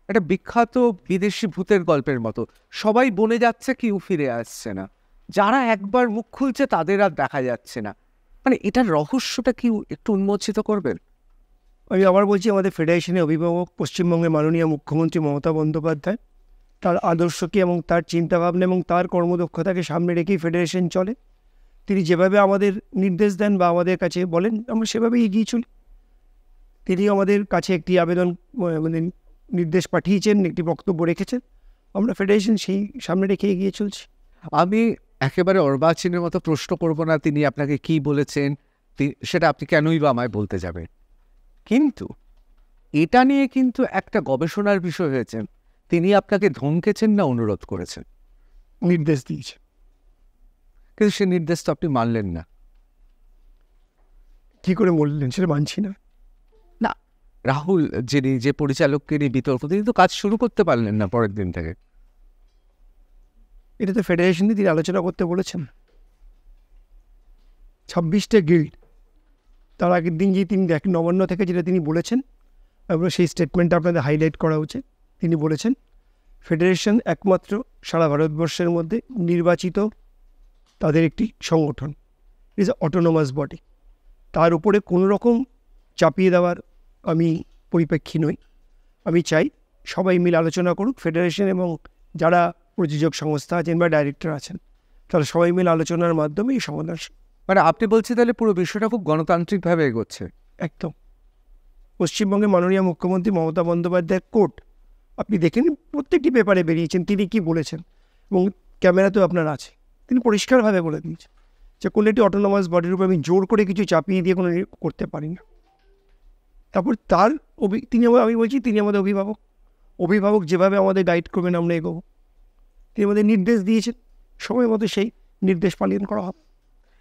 একটা বিখ্যাত বিদেশি ভূতের গল্পের মতো, সবাই বনে যাচ্ছে, কেউ ফিরে আসছে না। যারা একবার মুখ খুলছে তাদের আর দেখা যাচ্ছে না, মানে এটার রহস্যটা কি একটু উন্মোচিত করবেন? আমি আবার বলছি, আমাদের ফেডারেশনের অভিভাবক পশ্চিমবঙ্গের মাননীয় মুখ্যমন্ত্রী মমতা বন্দ্যোপাধ্যায়, তার আদর্শকে এবং তার চিন্তাভাবনা এবং তার কর্মদক্ষতাকে সামনে রেখেই ফেডারেশন চলে। তিনি যেভাবে আমাদের নির্দেশ দেন বা আমাদের কাছে বলেন, আমরা সেভাবেই এগিয়ে চলি। তিনি আমাদের কাছে একটি আবেদন মানে নির্দেশ পাঠিয়েছেন, একটি বক্তব্য রেখেছেন, আমরা ফেডারেশন সেই সামনে রেখে এগিয়ে চলছি। আমি একেবারে অর্বাচীনের মতো প্রশ্ন করব না তিনি আপনাকে কি বলেছেন, সেটা আপনি কেনই বা আমায় বলতে যাবেন, কিন্তু এটা নিয়ে কিন্তু একটা গবেষণার বিষয় হয়েছে। তিনি আপনাকে ধমকেছেন না অনুরোধ করেছেন? নির্দেশ দিয়েছে, কিন্তু সে নির্দেশ তো আপনি মানলেন না। কি করে বললেন সেটা মানছি না। না, রাহুল যিনি, যে পরিচালককে নিয়ে বিতর্ক, তিনি তো কাজ শুরু করতে পারলেন না পরের দিন থেকে। এটা তো ফেডারেশন দিয়ে তিনি আলোচনা করতে বলেছেন। 26টা গিল্ড, তার আগের দিন যে তিনি নবান্ন থেকে যেটা তিনি বলেছেন, এবং সেই স্টেটমেন্টটা আপনাদের হাইলাইট করা উচিত। তিনি বলেছেন ফেডারেশন একমাত্র সারা ভারতবর্ষের মধ্যে নির্বাচিত তাদের একটি সংগঠন, ইট ইজ অটোনোমাস বডি। তার উপরে কোনো রকম চাপিয়ে দেওয়ার আমি পরিপ্রেক্ষী নই। আমি চাই সবাই মিলে আলোচনা করুক, ফেডারেশন এবং যারা প্রযোজক সংস্থা আছেন বা ডাইরেক্টর আছেন, তারা সবাই মিলে আলোচনার মাধ্যমে এই সমাধান। মানে আপনি বলছেন তাহলে পুরো বিষয়টা খুব গণতান্ত্রিকভাবে এগোচ্ছে? একদম। পশ্চিমবঙ্গের মাননীয় মুখ্যমন্ত্রী মমতা বন্দ্যোপাধ্যায়ের কোর্ট আপনি দেখেন, প্রত্যেকটি পেপারে বেরিয়েছেন তিনি কি বলেছেন, এবং ক্যামেরাতেও আপনার আছে। তিনি পরিষ্কারভাবে বলে দিয়েছেন যে কোনো একটি অটোনোমাস বডির উপর আমি জোর করে কিছু চাপিয়ে দিয়ে কোনো করতে পারি না। তারপর তার আমি বলছি তিনি আমাদের অভিভাবক যেভাবে আমাদের গাইড করবেন আমরা এগোবো। তিনি আমাদের নির্দেশ দিয়েছেন, সময় মতো সেই নির্দেশ পালন করা হবে।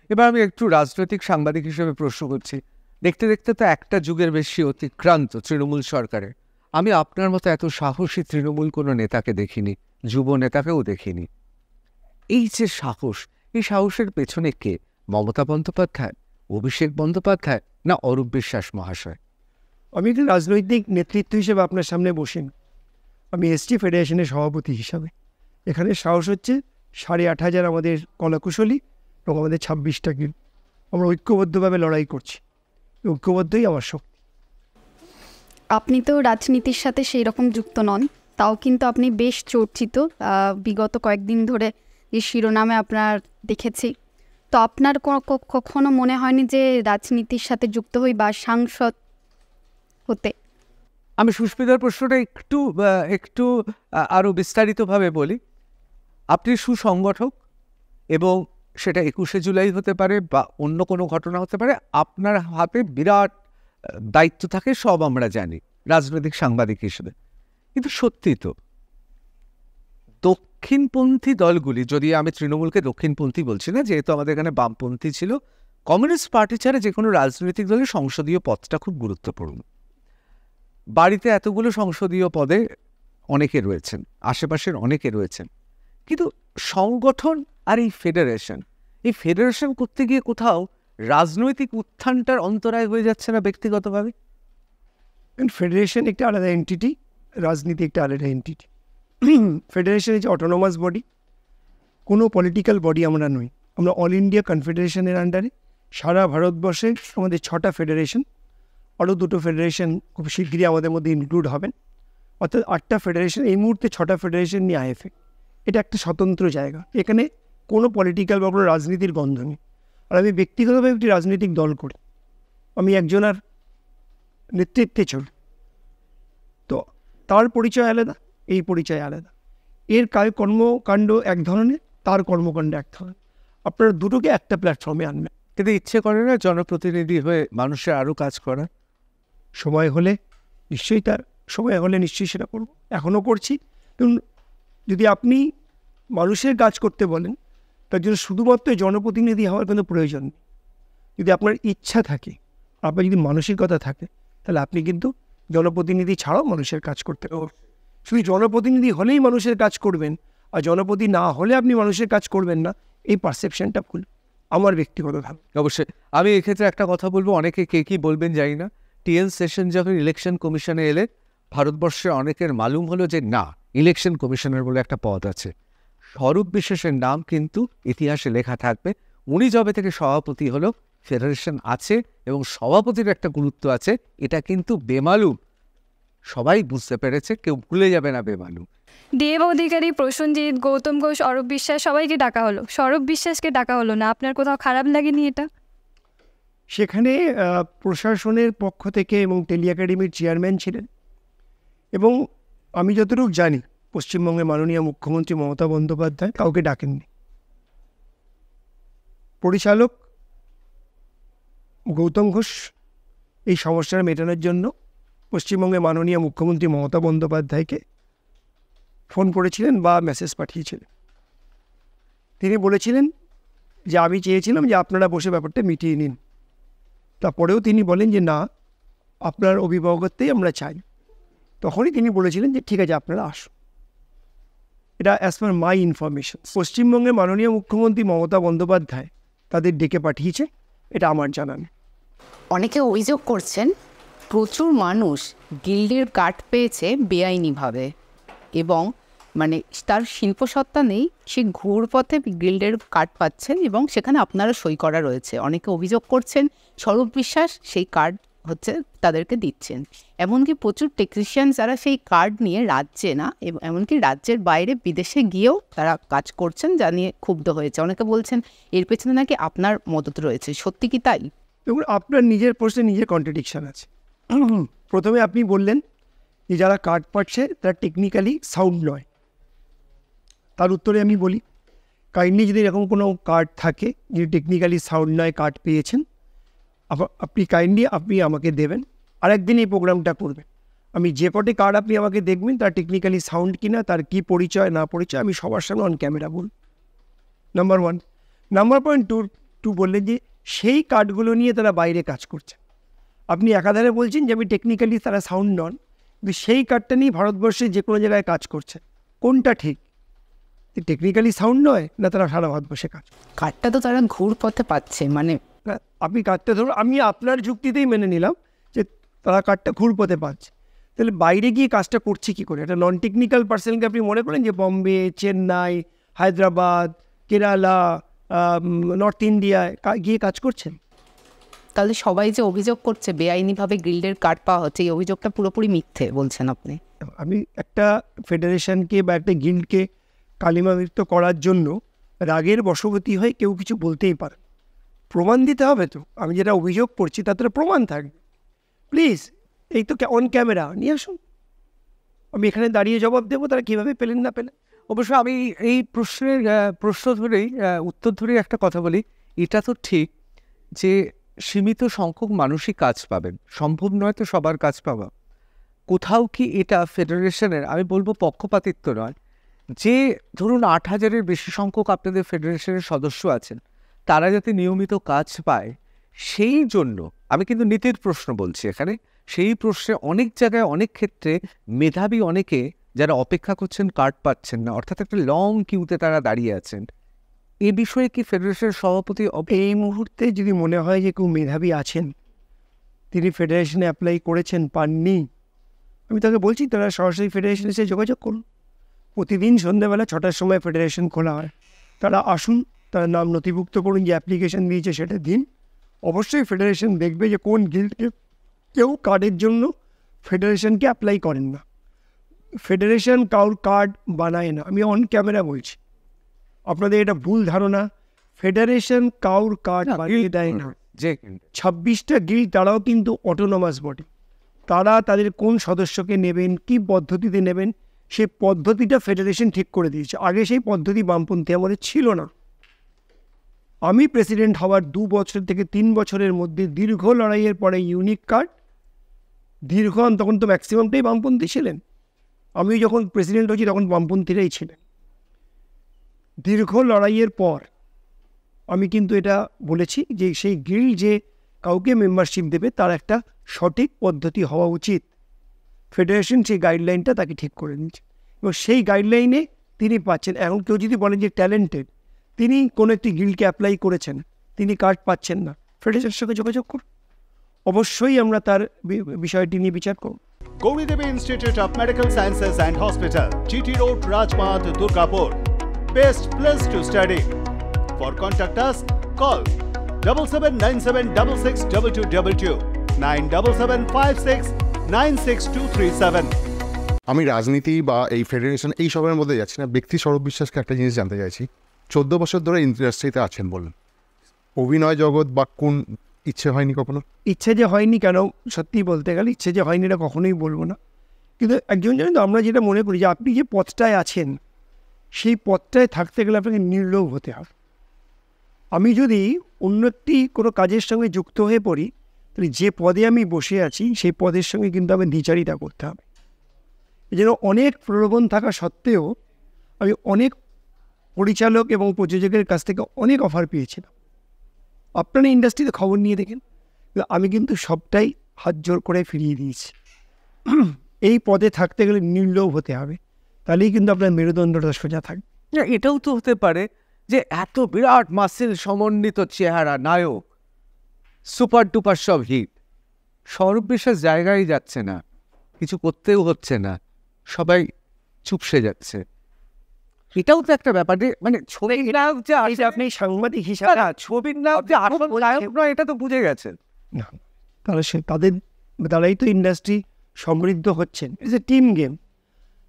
এবার আমি একটু রাজনৈতিক সাংবাদিক হিসেবে প্রশ্ন করছি, দেখতে দেখতে তো একটা যুগের বেশি অতিক্রান্ত তৃণমূল সরকারের। আমি আপনার মতো এত সাহসী তৃণমূল কোনো নেতাকে দেখিনি, যুব নেতাকেও দেখিনি। এই যে সাহস, এই সাহসের পেছনে কে? মমতা বন্দ্যোপাধ্যায়, অভিষেক বন্দ্যোপাধ্যায়, না অরূপ বিশ্বাস মহাশয়? আমি একটি রাজনৈতিক নেতৃত্ব হিসেবে আপনার সামনে বসেন, আমি এসছি ফেডারেশনের সভাপতি হিসাবে। এখানে সাহস হচ্ছে 8,500 আমাদের কলাকুশলী এবং আমাদের 26টা গিল্ড। আমরা ঐক্যবদ্ধভাবে লড়াই করছি, ঐক্যবদ্ধই আমার শক্তি। আপনি তো রাজনীতির সাথে সেই রকম যুক্ত নন, তাও কিন্তু আপনি বেশ চর্চিত বিগত কয়েকদিন ধরে, যে শিরোনামে আপনার দেখেছি। তো আপনার কখনো মনে হয়নি যে রাজনীতির সাথে যুক্ত হই বা সাংসদ হতে? আমি সুস্মিতার প্রশ্নটা একটু আরও বিস্তারিতভাবে বলি। আপনি সুসংগঠক, এবং সেটা 21শে জুলাই হতে পারে বা অন্য কোনো ঘটনা হতে পারে, আপনার হাতে বিরাট দায়িত্ব থাকে, সব আমরা জানি রাজনৈতিক সাংবাদিক হিসেবে। কিন্তু সত্যি তো দক্ষিণপন্থী দলগুলি, যদি আমি তৃণমূলকে দক্ষিণপন্থী বলছি না, যেহেতু আমাদের এখানে বামপন্থী ছিল, কমিউনিস্ট পার্টি ছাড়া যে কোনো রাজনৈতিক দলের সংসদীয় পদটা খুব গুরুত্বপূর্ণ। বাড়িতে এতগুলো সংসদীয় পদে অনেকে রয়েছেন, আশেপাশের অনেকে রয়েছেন, কিন্তু সংগঠন আর এই ফেডারেশন করতে গিয়ে কোথাও রাজনৈতিক উত্থানটার অন্তরায় হয়ে যাচ্ছে না ব্যক্তিগতভাবে? ফেডারেশন একটা আলাদা এন্টিটি, রাজনীতি একটা আলাদা এন্টিটি। ফেডারেশন যে অটোনোমাস বডি, কোনো পলিটিক্যাল বডি আমরা নই। আমরা অল ইন্ডিয়া কনফেডারেশনের আন্ডারে সারা ভারতবর্ষে আমাদের 6টা ফেডারেশন, আরও 2টো ফেডারেশন খুব শীঘ্রই আমাদের মধ্যে ইনক্লুড হবেন, অর্থাৎ 8টা ফেডারেশন। এই মুহূর্তে 6টা ফেডারেশন নিয়ে আইএফএ। এটা একটা স্বতন্ত্র জায়গা, এখানে কোনো পলিটিক্যাল বা কোনো রাজনীতির গন্ধ নেই। আর আমি ব্যক্তিগতভাবে একটি রাজনৈতিক দল করি, আমি একজনের নেতৃত্বে চলি, তো তার পরিচয় আলাদা, এই পরিচয় আলাদা। এর কর্মকাণ্ড এক ধরনের, তার কর্মকাণ্ড এক ধরনের। আপনারা দুটোকে একটা প্ল্যাটফর্মে আনবেন। কিন্তু ইচ্ছে করে না জনপ্রতিনিধি হয়ে মানুষের আরও কাজ করার? সময় হলে নিশ্চয়ই সেটা করব, এখনও করছি। কারণ যদি আপনি মানুষের কাজ করতে বলেন, তার জন্য শুধুমাত্র জনপ্রতিনিধি হওয়ার কোনো প্রয়োজন নেই। যদি আপনার ইচ্ছা থাকে, আপনার যদি মানসিকতা থাকে, তাহলে আপনি কিন্তু জনপ্রতিনিধি ছাড়াও মানুষের কাজ করতে পারবেন। শুধু জনপ্রতিনিধি হলেই মানুষের কাজ করবেন, আর জনপ্রতিনিধি না হলে আপনি মানুষের কাজ করবেন না, এই পারসেপশনটা ভুল, আমার ব্যক্তিগত ধারণা। অবশ্যই আমি এক্ষেত্রে একটা কথা বলবো, অনেকে কে কী বলবেন জানি না। টিএন সেশন যখন ইলেকশন কমিশনে এলে, ভারতবর্ষে অনেকের মালুম হলো যে না, ইলেকশন কমিশনার বলে একটা পদ আছে। স্বরূপ বিশ্বাসের নাম কিন্তু ইতিহাসে লেখা থাকবে। উনি যবে থেকে সভাপতি হলো, ফেডারেশন আছে এবং সভাপতির একটা গুরুত্ব আছে, এটা কিন্তু বেমালুম, সবাই বুঝতে পেরেছে, কেউ ভুলে যাবে না বেমালুম। দেব অধিকারী, প্রসেনজিৎ, গৌতম ঘোষ, অরূপ বিশ্বাস সবাইকে ডাকা হলো, স্বরূপ বিশ্বাসকে ডাকা হলো না। আপনার কোথাও খারাপ লাগেনি এটা? সেখানে প্রশাসনের পক্ষ থেকে এবং টেলি একাডেমির চেয়ারম্যান ছিলেন, এবং আমি যতটুকু জানি পশ্চিমবঙ্গের মাননীয় মুখ্যমন্ত্রী মমতা বন্দ্যোপাধ্যায় কাউকে ডাকেননি। পরিচালক গৌতম ঘোষ এই সমস্যাটা মেটানোর জন্য পশ্চিমবঙ্গের মাননীয় মুখ্যমন্ত্রী মমতা বন্দ্যোপাধ্যায়কে ফোন করেছিলেন বা মেসেজ পাঠিয়েছিলেন। তিনি বলেছিলেন যে আমি চেয়েছিলাম যে আপনারা বসে ব্যাপারটা মিটিয়ে নিন। তারপরেও তিনি বলেন যে না, আপনার অভিভাবকত্বেই আমরা চাই। তখনই তিনি বলেছিলেন যে ঠিক আছে, আপনারা আসুন। এটা অ্যাজ পার মাই ইনফরমেশন পশ্চিমবঙ্গের মাননীয় মুখ্যমন্ত্রী মমতা বন্দ্যোপাধ্যায় তাদের ডেকে পাঠিয়েছে, এটা আমার জানা নেই। অনেকে অভিযোগ করছেন প্রচুর মানুষ গিল্ডের কার্ড পেয়েছে বেআইনিভাবে, এবং মানে তার শিল্পসত্তা নেই, সে ঘুরপথে গিল্ডের কার্ড পাচ্ছেন এবং সেখানে আপনারা সই করা রয়েছে। অনেকে অভিযোগ করছেন স্বরূপ বিশ্বাস সেই কার্ড হচ্ছে তাদেরকে দিচ্ছেন। এমনকি প্রচুর টেকনিশিয়ান যারা সেই কার্ড নিয়ে রাজ্যে না, এমনকি রাজ্যের বাইরে বিদেশে গিয়েও তারা কাজ করছেন, যা নিয়ে ক্ষুব্ধ হয়েছে। অনেকে বলছেন এর পেছনে নাকি আপনার মদত রয়েছে, সত্যি কি তাই? দেখুন, আপনার নিজের প্রশ্নে নিজের কন্ট্রাডিকশন আছে। প্রথমে আপনি বললেন যে যারা কার্ড পাচ্ছে তারা টেকনিক্যালি সাউন্ড নয়। তার উত্তরে আমি বলি, কাইন্ডলি যদি এরকম কোনো কার্ড থাকে যে টেকনিক্যালি সাউন্ড নয়, কার্ড পেয়েছেন, আপনি আমাকে দেবেন, আরেকদিন এই প্রোগ্রামটা করবেন। আমি যে কটি কার্ড আপনি আমাকে দেখবেন তার টেকনিক্যালি সাউন্ড কিনা, তার কি পরিচয় না পরিচয়, আমি সবার সামনে অন ক্যামেরা বলব। নাম্বার 1। নাম্বার পয়েন্ট 2 বললেন যে সেই কার্ডগুলো নিয়ে তারা বাইরে কাজ করছে। আপনি একাধারে বলছেন যে আমি টেকনিক্যালি তারা সাউন্ড নন, কিন্তু সেই কার্ডটা নিয়ে ভারতবর্ষে যে কোনো জায়গায় কাজ করছে। কোনটা ঠিক? টেকনিক্যালি সাউন্ড নয় না তারা সারা ভারতবর্ষে কাজ? কার্ডটা তো তারা ঘুরপথে পাচ্ছে, মানে আপনি কার্ডটা ধরুন, আমি আপনার যুক্তিতেই মেনে নিলাম যে তারা কার্ডটা ঘুরপথে পাচ্ছে, তাহলে বাইরে গিয়ে কাজটা করছে কী করে? একটা নন টেকনিক্যাল পার্সনকে আপনি মনে করেন যে বম্বে, চেন্নাই, হায়দ্রাবাদ, কেরালা, নর্থ ইন্ডিয়ায় গিয়ে কাজ করছেন? তাহলে সবাই যে অভিযোগ করছে বেআইনিভাবে গিল্ডের কার্ড পাওয়া হচ্ছে, এই অভিযোগটা পুরোপুরি মিথ্যে বলছেন আপনি? আমি একটা ফেডারেশনকে বা একটা গিল্ডকে কালিমালিপ্ত করার জন্য রাগের বশবর্তী হয়ে কেউ কিছু বলতেই পারে, প্রমাণ দিতে হবে তো। আমি যেটা অভিযোগ করছি তাতে প্রমাণ থাকবে। প্লিজ, এই তো অন ক্যামেরা নিয়ে আসুন, আমি এখানে দাঁড়িয়ে জবাব দেবো তারা কীভাবে পেলেন না পেলেন। অবশ্য আমি এই প্রশ্ন ধরেই উত্তর ধরেই একটা কথা বলি, এটা তো ঠিক যে সীমিত সংখ্যক মানুষই কাজ পাবেন, সম্ভব নয় তো সবার কাজ পাওয়া। কোথাও কি এটা ফেডারেশনের, আমি বলবো পক্ষপাতিত্ব নয়, যে ধরুন 8,000-এর বেশি সংখ্যক আপনাদের ফেডারেশনের সদস্য আছেন, তারা যাতে নিয়মিত কাজ পায়, সেই জন্য আমি কিন্তু নীতির প্রশ্ন বলছি এখানে। সেই প্রশ্নে অনেক জায়গায় অনেক ক্ষেত্রে মেধাবী অনেকে যারা অপেক্ষা করছেন কার্ড পাচ্ছেন না, অর্থাৎ একটা লং কিউতে তারা দাঁড়িয়ে আছেন। এ বিষয়ে কি ফেডারেশনের সভাপতি এই মুহূর্তে যদি মনে হয় যে কেউ মেধাবী আছেন, তিনি ফেডারেশনে অ্যাপ্লাই করেছেন, পাননি, আমি তাকে বলছি তারা সরাসরি ফেডারেশনে এসে যোগাযোগ করুন। প্রতিদিন সন্ধ্যাবেলা 6টার সময় ফেডারেশন খোলা হয়, তারা আসুন, তার নাম নথিভুক্ত করুন, যে অ্যাপ্লিকেশন দিয়েছে সেটা দিন। অবশ্যই ফেডারেশন দেখবে যে কোন গিল্ডকে কেউ কার্ডের জন্য ফেডারেশনকে অ্যাপ্লাই করেন না। ফেডারেশন কাউর কার্ড বানায় না, আমি অন ক্যামেরা বলছি। আপনাদের এটা ভুল ধারণা, ফেডারেশন কাউর কার্ড বানিয়ে দেয় না। যে 26টা গিল্ড তারাও কিন্তু অটোনমাস বডি, তারা তাদের কোন সদস্যকে নেবেন, কি পদ্ধতিতে নেবেন, সেই পদ্ধতিটা ফেডারেশন ঠিক করে দিয়েছে। আগে সেই পদ্ধতি বামপন্থী আমাদের ছিল না। আমি প্রেসিডেন্ট হওয়ার 2 বছর থেকে 3 বছরের মধ্যে দীর্ঘ লড়াইয়ের পরে ইউনিক কার্ড, তখন তো ম্যাক্সিমামটাই বামপন্থী ছিলেন। আমি যখন প্রেসিডেন্ট হয়েছি তখন বামপন্থীরাই ছিলেন। দীর্ঘ লড়াইয়ের পর আমি কিন্তু এটা বলেছি যে সেই গিল্ড যে কাউকে মেম্বারশিপ দেবে তার একটা সঠিক পদ্ধতি হওয়া উচিত। ফেডারেশন সেই গাইডলাইনটা তাকে ঠিক করে দিয়েছে এবং সেই গাইডলাইনে তিনি পাচ্ছেন। এখন কেউ যদি বলেন যে ট্যালেন্টেড, তিনি কোনো একটি গিল্ডকে অ্যাপ্লাই করেছেন, তিনি কার্ড পাচ্ছেন না, ফেডারেশনের সঙ্গে যোগাযোগ করুন, অবশ্যই আমরা তার বিষয়টি নিয়ে বিচার করব। Gauri Devi Institute of Medical Sciences and Hospital, GT Road, Rajpath, Durgapur. Best place to study. For contact us, call 7797662222 9775696237. আমি রাজনীতি বা এই ফেডারেশন এই সবের মধ্যে যাচ্ছি না, ব্যক্তি সৌরভ বিশ্বাসকে একটা জিনিস জানতে চাইছি। 14 বছর ধরে ইন্ডাস্ট্রিতে আছেন বললেন, অভিনয় জগৎ বা কোন ইচ্ছে হয়নি কখনো? ইচ্ছে যে হয়নি কেন, সত্যি বলতে গেলে ইচ্ছে যে হয়নি এটা কখনোই বলবো না, কিন্তু একজন জানেন তো, আমরা যেটা মনে করি যে আপনি যে পথটায় আছেন সেই পথটায় থাকতে গেলে আপনাকে নির্লোভ হতে হবে। আমি যদি অন্য একটি কোনো কাজের সঙ্গে যুক্ত হয়ে পড়ি, তাহলে যে পদে আমি বসে আছি সেই পদের সঙ্গে কিন্তু আমি দ্বিচারিতা করতে হবে। এই জন্য অনেক প্রলোভন থাকা সত্ত্বেও আমি অনেক পরিচালক এবং প্রযোজকের কাছ থেকে অনেক অফার পেয়েছিলাম। আপনারা ইন্ডাস্ট্রিতে খবর নিয়ে দেখেন, আমি কিন্তু সবটাই হাত জোর করে ফিরিয়ে দিয়েছি। এই পদে থাকতে গেলে নির্লোভ হতে হবে, তাহলেই কিন্তু আপনার মেরুদণ্ডটা সোজা থাকবে। এটাও তো হতে পারে যে এত বিরাট মাসেল সমন্বিত চেহারা নায়ক, সুপার ডুপার সব হিট, সৌরভ বিশ্বাস জায়গায় যাচ্ছে না, কিছু করতেও হচ্ছে না, সবাই চুপসে যাচ্ছে। এটাও তো একটা ব্যাপার, মানে ছবির নায়ক যে আপনি সাংবাদিক হিসাবে ছবির নায়ক যে আসল নায়ক নয় এটা তো বুঝে গেছেন না, তাহলে সে তারাই তো ইন্ডাস্ট্রি সমৃদ্ধ হচ্ছেন। It's a team game.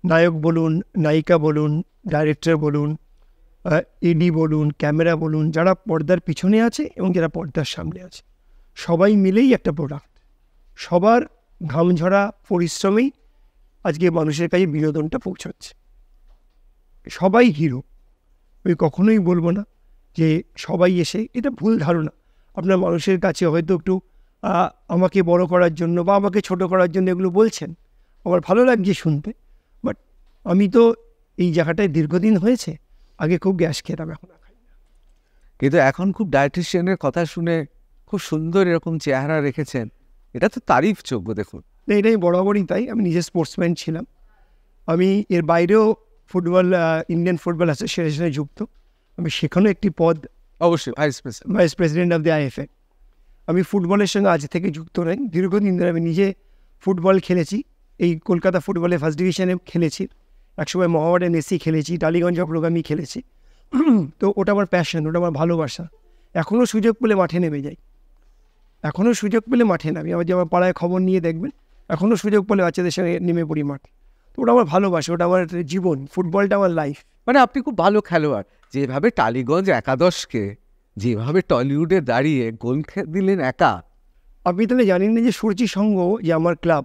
নায়ক বলুন, নায়িকা বলুন, ডাইরেক্টর বলুন, এডি বলুন, ক্যামেরা বলুন, যারা পর্দার পিছনে আছে এবং যারা পর্দার সামনে আছে, সবাই মিলেই একটা প্রোডাক্ট। সবার ঘামঝরা পরিশ্রমেই আজকে মানুষের কাছে বিনোদনটা পৌঁছচ্ছে। সবাই হিরো, আমি কখনোই বলবো না যে সবাই এসে, এটা ভুল ধারণা। আপনার মানুষের কাছে হয়তো একটু আমাকে বড় করার জন্য বা আমাকে ছোট করার জন্য এগুলো বলছেন, আমার ভালো লাগছে শুনতে, বাট আমি তো এই জায়গাটায় দীর্ঘদিন হয়েছে, আগে খুব গ্যাস খেতাম, এখন খাই না। কিন্তু এখন খুব ডায়েটিশিয়ানের কথা শুনে খুব সুন্দর এরকম চেহারা রেখেছেন, এটা তো তারিফ যোগ্য। দেখুন, এটাই বরাবরই তাই। আমি নিজে স্পোর্টসম্যান ছিলাম, আমি এর বাইরেও ফুটবল, ইন্ডিয়ান ফুটবল অ্যাসোসিয়েশনে যুক্ত, আমি সেখানেও একটি পদ, অবশ্যই vice president of the IFA. আমি ফুটবলের সঙ্গে আজ থেকে যুক্ত নই, দীর্ঘদিন ধরে আমি নিজে ফুটবল খেলেছি। এই কলকাতা ফুটবলে ফার্স্ট ডিভিশনে খেলেছি, একসময় মহাবাডান এসি খেলেছি, টালিগঞ্জ অগ্রগামী খেলেছি। তো ওটা আমার প্যাশন, ওটা আমার ভালোবাসা। এখনও সুযোগ পেলে মাঠে নেমে যাই, এখনও সুযোগ পেলে মাঠে নামি। আমার যে আমার পাড়ায় খবর নিয়ে দেখবেন, এখনও সুযোগ পেলে বাচ্চাদের সঙ্গে নেমে পড়ি মাঠে। তো ওটা আমার ভালোবাসা, ওটা আমার জীবন, ফুটবলটা আমার লাইফ। মানে আপনি খুব ভালো খেলোয়াড়, যেভাবে টালিগঞ্জ একাদশকে যেভাবে টলিউডে দাঁড়িয়ে গোল দিলেন একা। আপনি তাহলে জানেন না যে সূর্যি সংঘ যে আমার ক্লাব,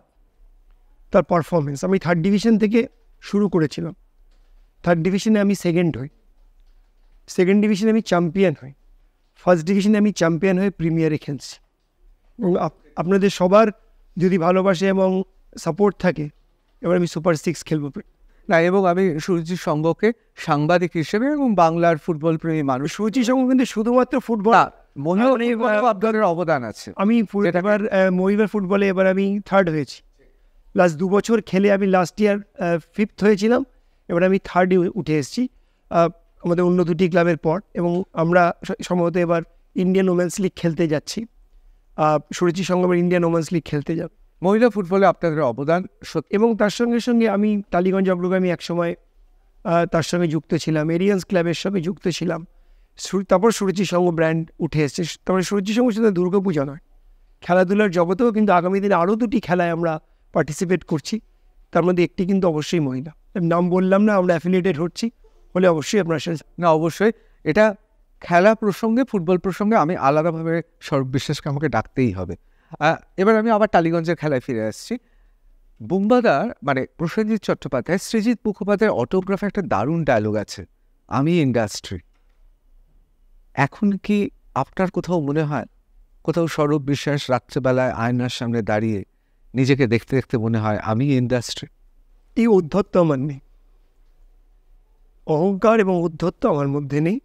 তার পারফরমেন্স, আমি 3rd ডিভিশন থেকে শুরু করেছিলাম। 3rd ডিভিশনে আমি সেকেন্ড হই, 2nd ডিভিশনে আমি চ্যাম্পিয়ন হই, 1st ডিভিশনে আমি চ্যাম্পিয়ন হয়ে প্রিমিয়ারে খেলছি। এবং আপনাদের সবার যদি ভালোবাসে এবং সাপোর্ট থাকে, এবার আমি সুপার 6 খেলবো না। এবং আমি সূর্যি সংঘকে সাংবাদিক হিসেবে এবং বাংলার ফুটবল প্রেমী মানুষ, সূর্যি সংঘ কিন্তু শুধুমাত্র ফুটবল, আপনাদের অবদান আছে। আমি এবার মহিলা ফুটবলে এবার আমি 3rd হয়েছি। লাস্ট 2 বছর খেলে আমি লাস্ট ইয়ার 5th হয়েছিলাম, এবার আমি 3rd উঠে এসেছি আমাদের অন্য 2টি ক্লাবের পর। এবং আমরা সম্ভবত এবার ইন্ডিয়ান ওমেন্স লিগ খেলতে যাচ্ছি, সূর্যি সংঘ এবার ইন্ডিয়ান ওমেন্স লিগ খেলতে যাবে। মহিলা ফুটবলে আপনাদের অবদান, এবং তার সঙ্গে সঙ্গে আমি টালিগঞ্জ অগ্রগামী একসময় তার সঙ্গে যুক্ত ছিলাম, এরিয়ান্স ক্লাবের সঙ্গে যুক্ত ছিলাম। তারপর সূর্যি সংঘ ব্র্যান্ড উঠে এসছে। তারপরে সূর্যি সংঘ শুধু দুর্গাপূজা নয়, খেলাধুলার জগতেও কিন্তু আগামী দিনে আরও 2টি খেলায় আমরা পার্টিসিপেট করছি, তার মধ্যে একটি কিন্তু অবশ্যই মহিলা। নাম বললাম না, আমরা অ্যাফিলিয়েটেড হচ্ছি, হলে অবশ্যই আপনার সাথে। না, অবশ্যই এটা খেলা প্রসঙ্গে, ফুটবল প্রসঙ্গে আমি আলাদাভাবে সৌরভ বিশ্বাসকে আমাকে ডাকতেই হবে। এবার আমি আবার টালিগঞ্জের খেলায় ফিরে আসছি। বুম্বাদার মানে প্রসেনজিৎ চট্টোপাধ্যায়, সৃজিত মুখোপাধ্যায়ের অটোগ্রাফে একটা দারুণ ডায়লগ আছে, আমি ইন্ডাস্ট্রি। এখন কি আপনার কোথাও মনে হয়, কোথাও সৌরভ বিশ্বাস রাত্রেবেলায় আয়নার সামনে দাঁড়িয়ে নিজেকে দেখতে দেখতে মনে হয় আমি ইন্ডাস্ট্রি? এই উদ্ধত্ত আমার নেই, অহংকার এবং উদ্ধত্ত আমার মধ্যে নেই।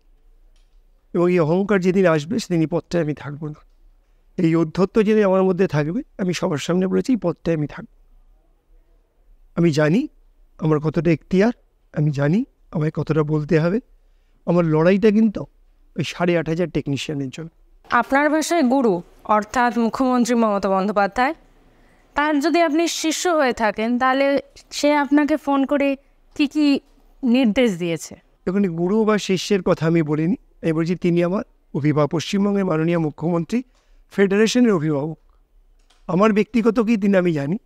এবং এই অহংকার যেদিন আসবে সেদিন এই পথটায় আমি থাকবো না। এই উদ্ধত্ত যেদিন আমার মধ্যে থাকবে, আমি সবার সামনে বলেছি এই পথটায় আমি থাকবো। আমি জানি আমার কতটা এখতিয়ার, আমি জানি আমায় কতটা বলতে হবে। আমার লড়াইটা কিন্তু ওই 8,500 টেকনিশিয়ানের জন্য। আপনার ভাষায় গুরু অর্থাৎ মুখ্যমন্ত্রী মমতা বন্দ্যোপাধ্যায়, তার যদি আপনি শিষ্য হয়ে থাকেন, তাহলে সে আপনাকে ফোন করে কি কি নির্দেশ দিয়েছে? এখানে গুরু বা শিষ্যের কথা আমি বলিনি, আমি বলছি তিনি আমার অভিভাবক, পশ্চিমবঙ্গের মাননীয় মুখ্যমন্ত্রী, ফেডারেশনের অভিভাবক। আমার ব্যক্তিগত কি তিনি আমি জানি,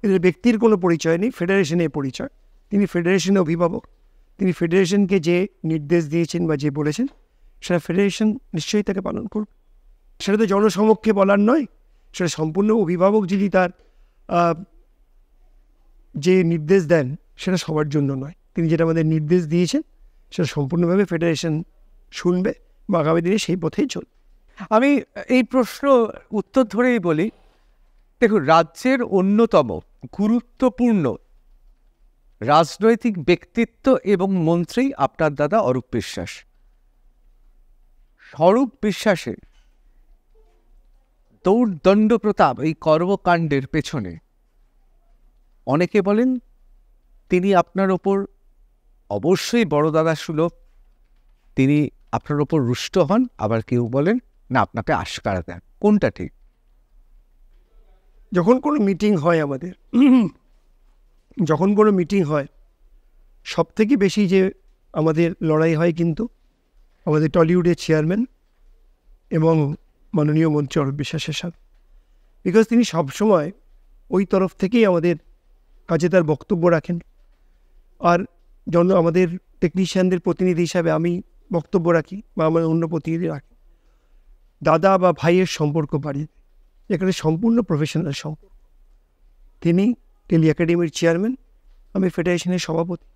এদের ব্যক্তির কোনো পরিচয় নেই, ফেডারেশনের পরিচয়। তিনি ফেডারেশনের অভিভাবক, তিনি ফেডারেশনকে যে নির্দেশ দিয়েছেন বা যে বলেছেন সেটা ফেডারেশন নিশ্চয়ই তাকে পালন করবে। সেটা তো জনসমক্ষে বলার নয়, সেটা সম্পূর্ণ অভিভাবক যদি তার যে নির্দেশ দেন সেটা সবার জন্য নয়। তিনি যেটা আমাদের নির্দেশ দিয়েছেন সেটা সম্পূর্ণভাবে ফেডারেশন শুনবে বা আগামী দিনে সেই পথেই চলবে। আমি এই প্রশ্ন উত্তর ধরেই বলি, দেখুন, রাজ্যের অন্যতম গুরুত্বপূর্ণ রাজনৈতিক ব্যক্তিত্ব এবং মন্ত্রী আপনার দাদা অরূপ বিশ্বাস। অরূপ বিশ্বাসের দৌর্দণ্ড প্রতাপ এই কর্মকাণ্ডের পেছনে অনেকে বলেন তিনি আপনার ওপর অবশ্যই বড় দাদা সুলভ, তিনি আপনার ওপর রুষ্ট হন, আবার কেউ বলেন না আপনাকে আশকারা দেন। কোনটা ঠিক? যখন কোনো মিটিং হয় আমাদের, যখন কোনো মিটিং হয়, সব থেকে বেশি যে আমাদের লড়াই হয় কিন্তু আমাদের টলিউডের চেয়ারম্যান এবং মাননীয় মন্ত্রী অরূপ বিশ্বাসের সাথে। বিকজ তিনি সবসময় ওই তরফ থেকেই আমাদের কাছে তার বক্তব্য রাখেন। আর যখন আমাদের টেকনিশিয়ানদের প্রতিনিধি হিসাবে আমি বক্তব্য রাখি বা আমার অন্য প্রতিনিধি রাখি, দাদা বা ভাইয়ের সম্পর্ক বাড়িয়ে, এখানে সম্পূর্ণ প্রফেশনাল সম্পর্ক। তিনি টেলি একাডেমির চেয়ারম্যান, আমি ফেডারেশনের সভাপতি।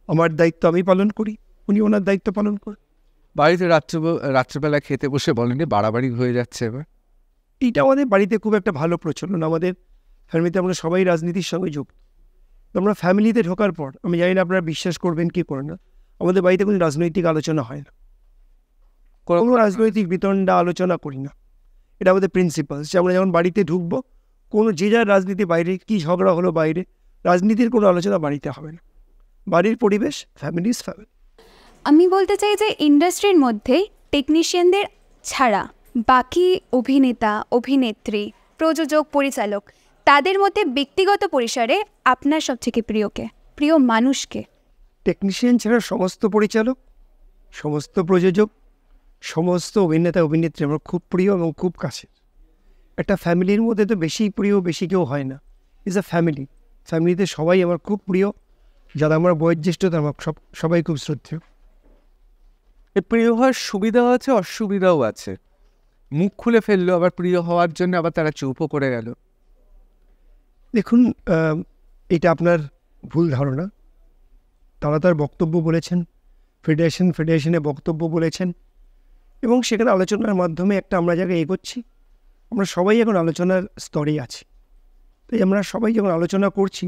আমার দায়িত্ব আমি পালন করি, উনি ওনার দায়িত্ব পালন করেন। বাড়িতে রাত্রেবেলা খেতে বসে বলেনি বাড়াবাড়ি হয়ে যাচ্ছে এবার? এইটা আমাদের বাড়িতে খুব একটা ভালো প্রচলন। আমাদের ফ্যামিলিতে আমরা সবাই রাজনীতির সঙ্গে যুক্ত। আমরা ফ্যামিলিতে ঢোকার পর, আমি জানি না আপনারা বিশ্বাস করবেন কি করেন না, আমাদের বাড়িতে কোনো রাজনৈতিক আলোচনা হয় না, কোনো রাজনৈতিক বিতণ্ডা আলোচনা করি না। এটা আমাদের প্রিন্সিপাল যে আমরা যখন বাড়িতে ঢুকবো, কোনো যে যার রাজনীতি বাইরে, কি ঝগড়া হলো বাইরে, রাজনীতির কোনো আলোচনা বাড়িতে হবে না। বাড়ির পরিবেশ ফ্যামিলি ইজ ফ্যামিলি। আমি বলতে চাই যে ইন্ডাস্ট্রির মধ্যে টেকনিশিয়ানদের ছাড়া বাকি অভিনেতা, অভিনেত্রী, প্রযোজক, পরিচালক, তাদের মধ্যে ব্যক্তিগত পরিসরে আপনার সবথেকে প্রিয় মানুষকে? টেকনিশিয়ান ছাড়া সমস্ত পরিচালক, সমস্ত প্রযোজক, সমস্ত অভিনেতা অভিনেত্রী আমার খুব প্রিয় এবং খুব কাছের। একটা ফ্যামিলির মধ্যে তো বেশি প্রিয় বেশি কেউ হয় না, ইজ আ ফ্যামিলি। ফ্যামিলিতে সবাই আমার খুব প্রিয়, যারা আমার বয়োজ্যেষ্ঠ তারা আমার সবাই খুব শ্রদ্ধেয়। প্রিয় হওয়ার সুবিধাও আছে, অসুবিধাও আছে। মুখ খুলে ফেললো, আবার প্রিয় হওয়ার জন্য আবার তারা চুপও করে গেল। দেখুন, এটা আপনার ভুল ধারণা। তারা তার বক্তব্য বলেছেন, ফেডারেশনে বক্তব্য বলেছেন, এবং সেখানে আলোচনার মাধ্যমে একটা আমরা জায়গায় এগোচ্ছি। আমরা সবাই এখন আলোচনার স্তরেই আছি। তাই আমরা সবাই যখন আলোচনা করছি,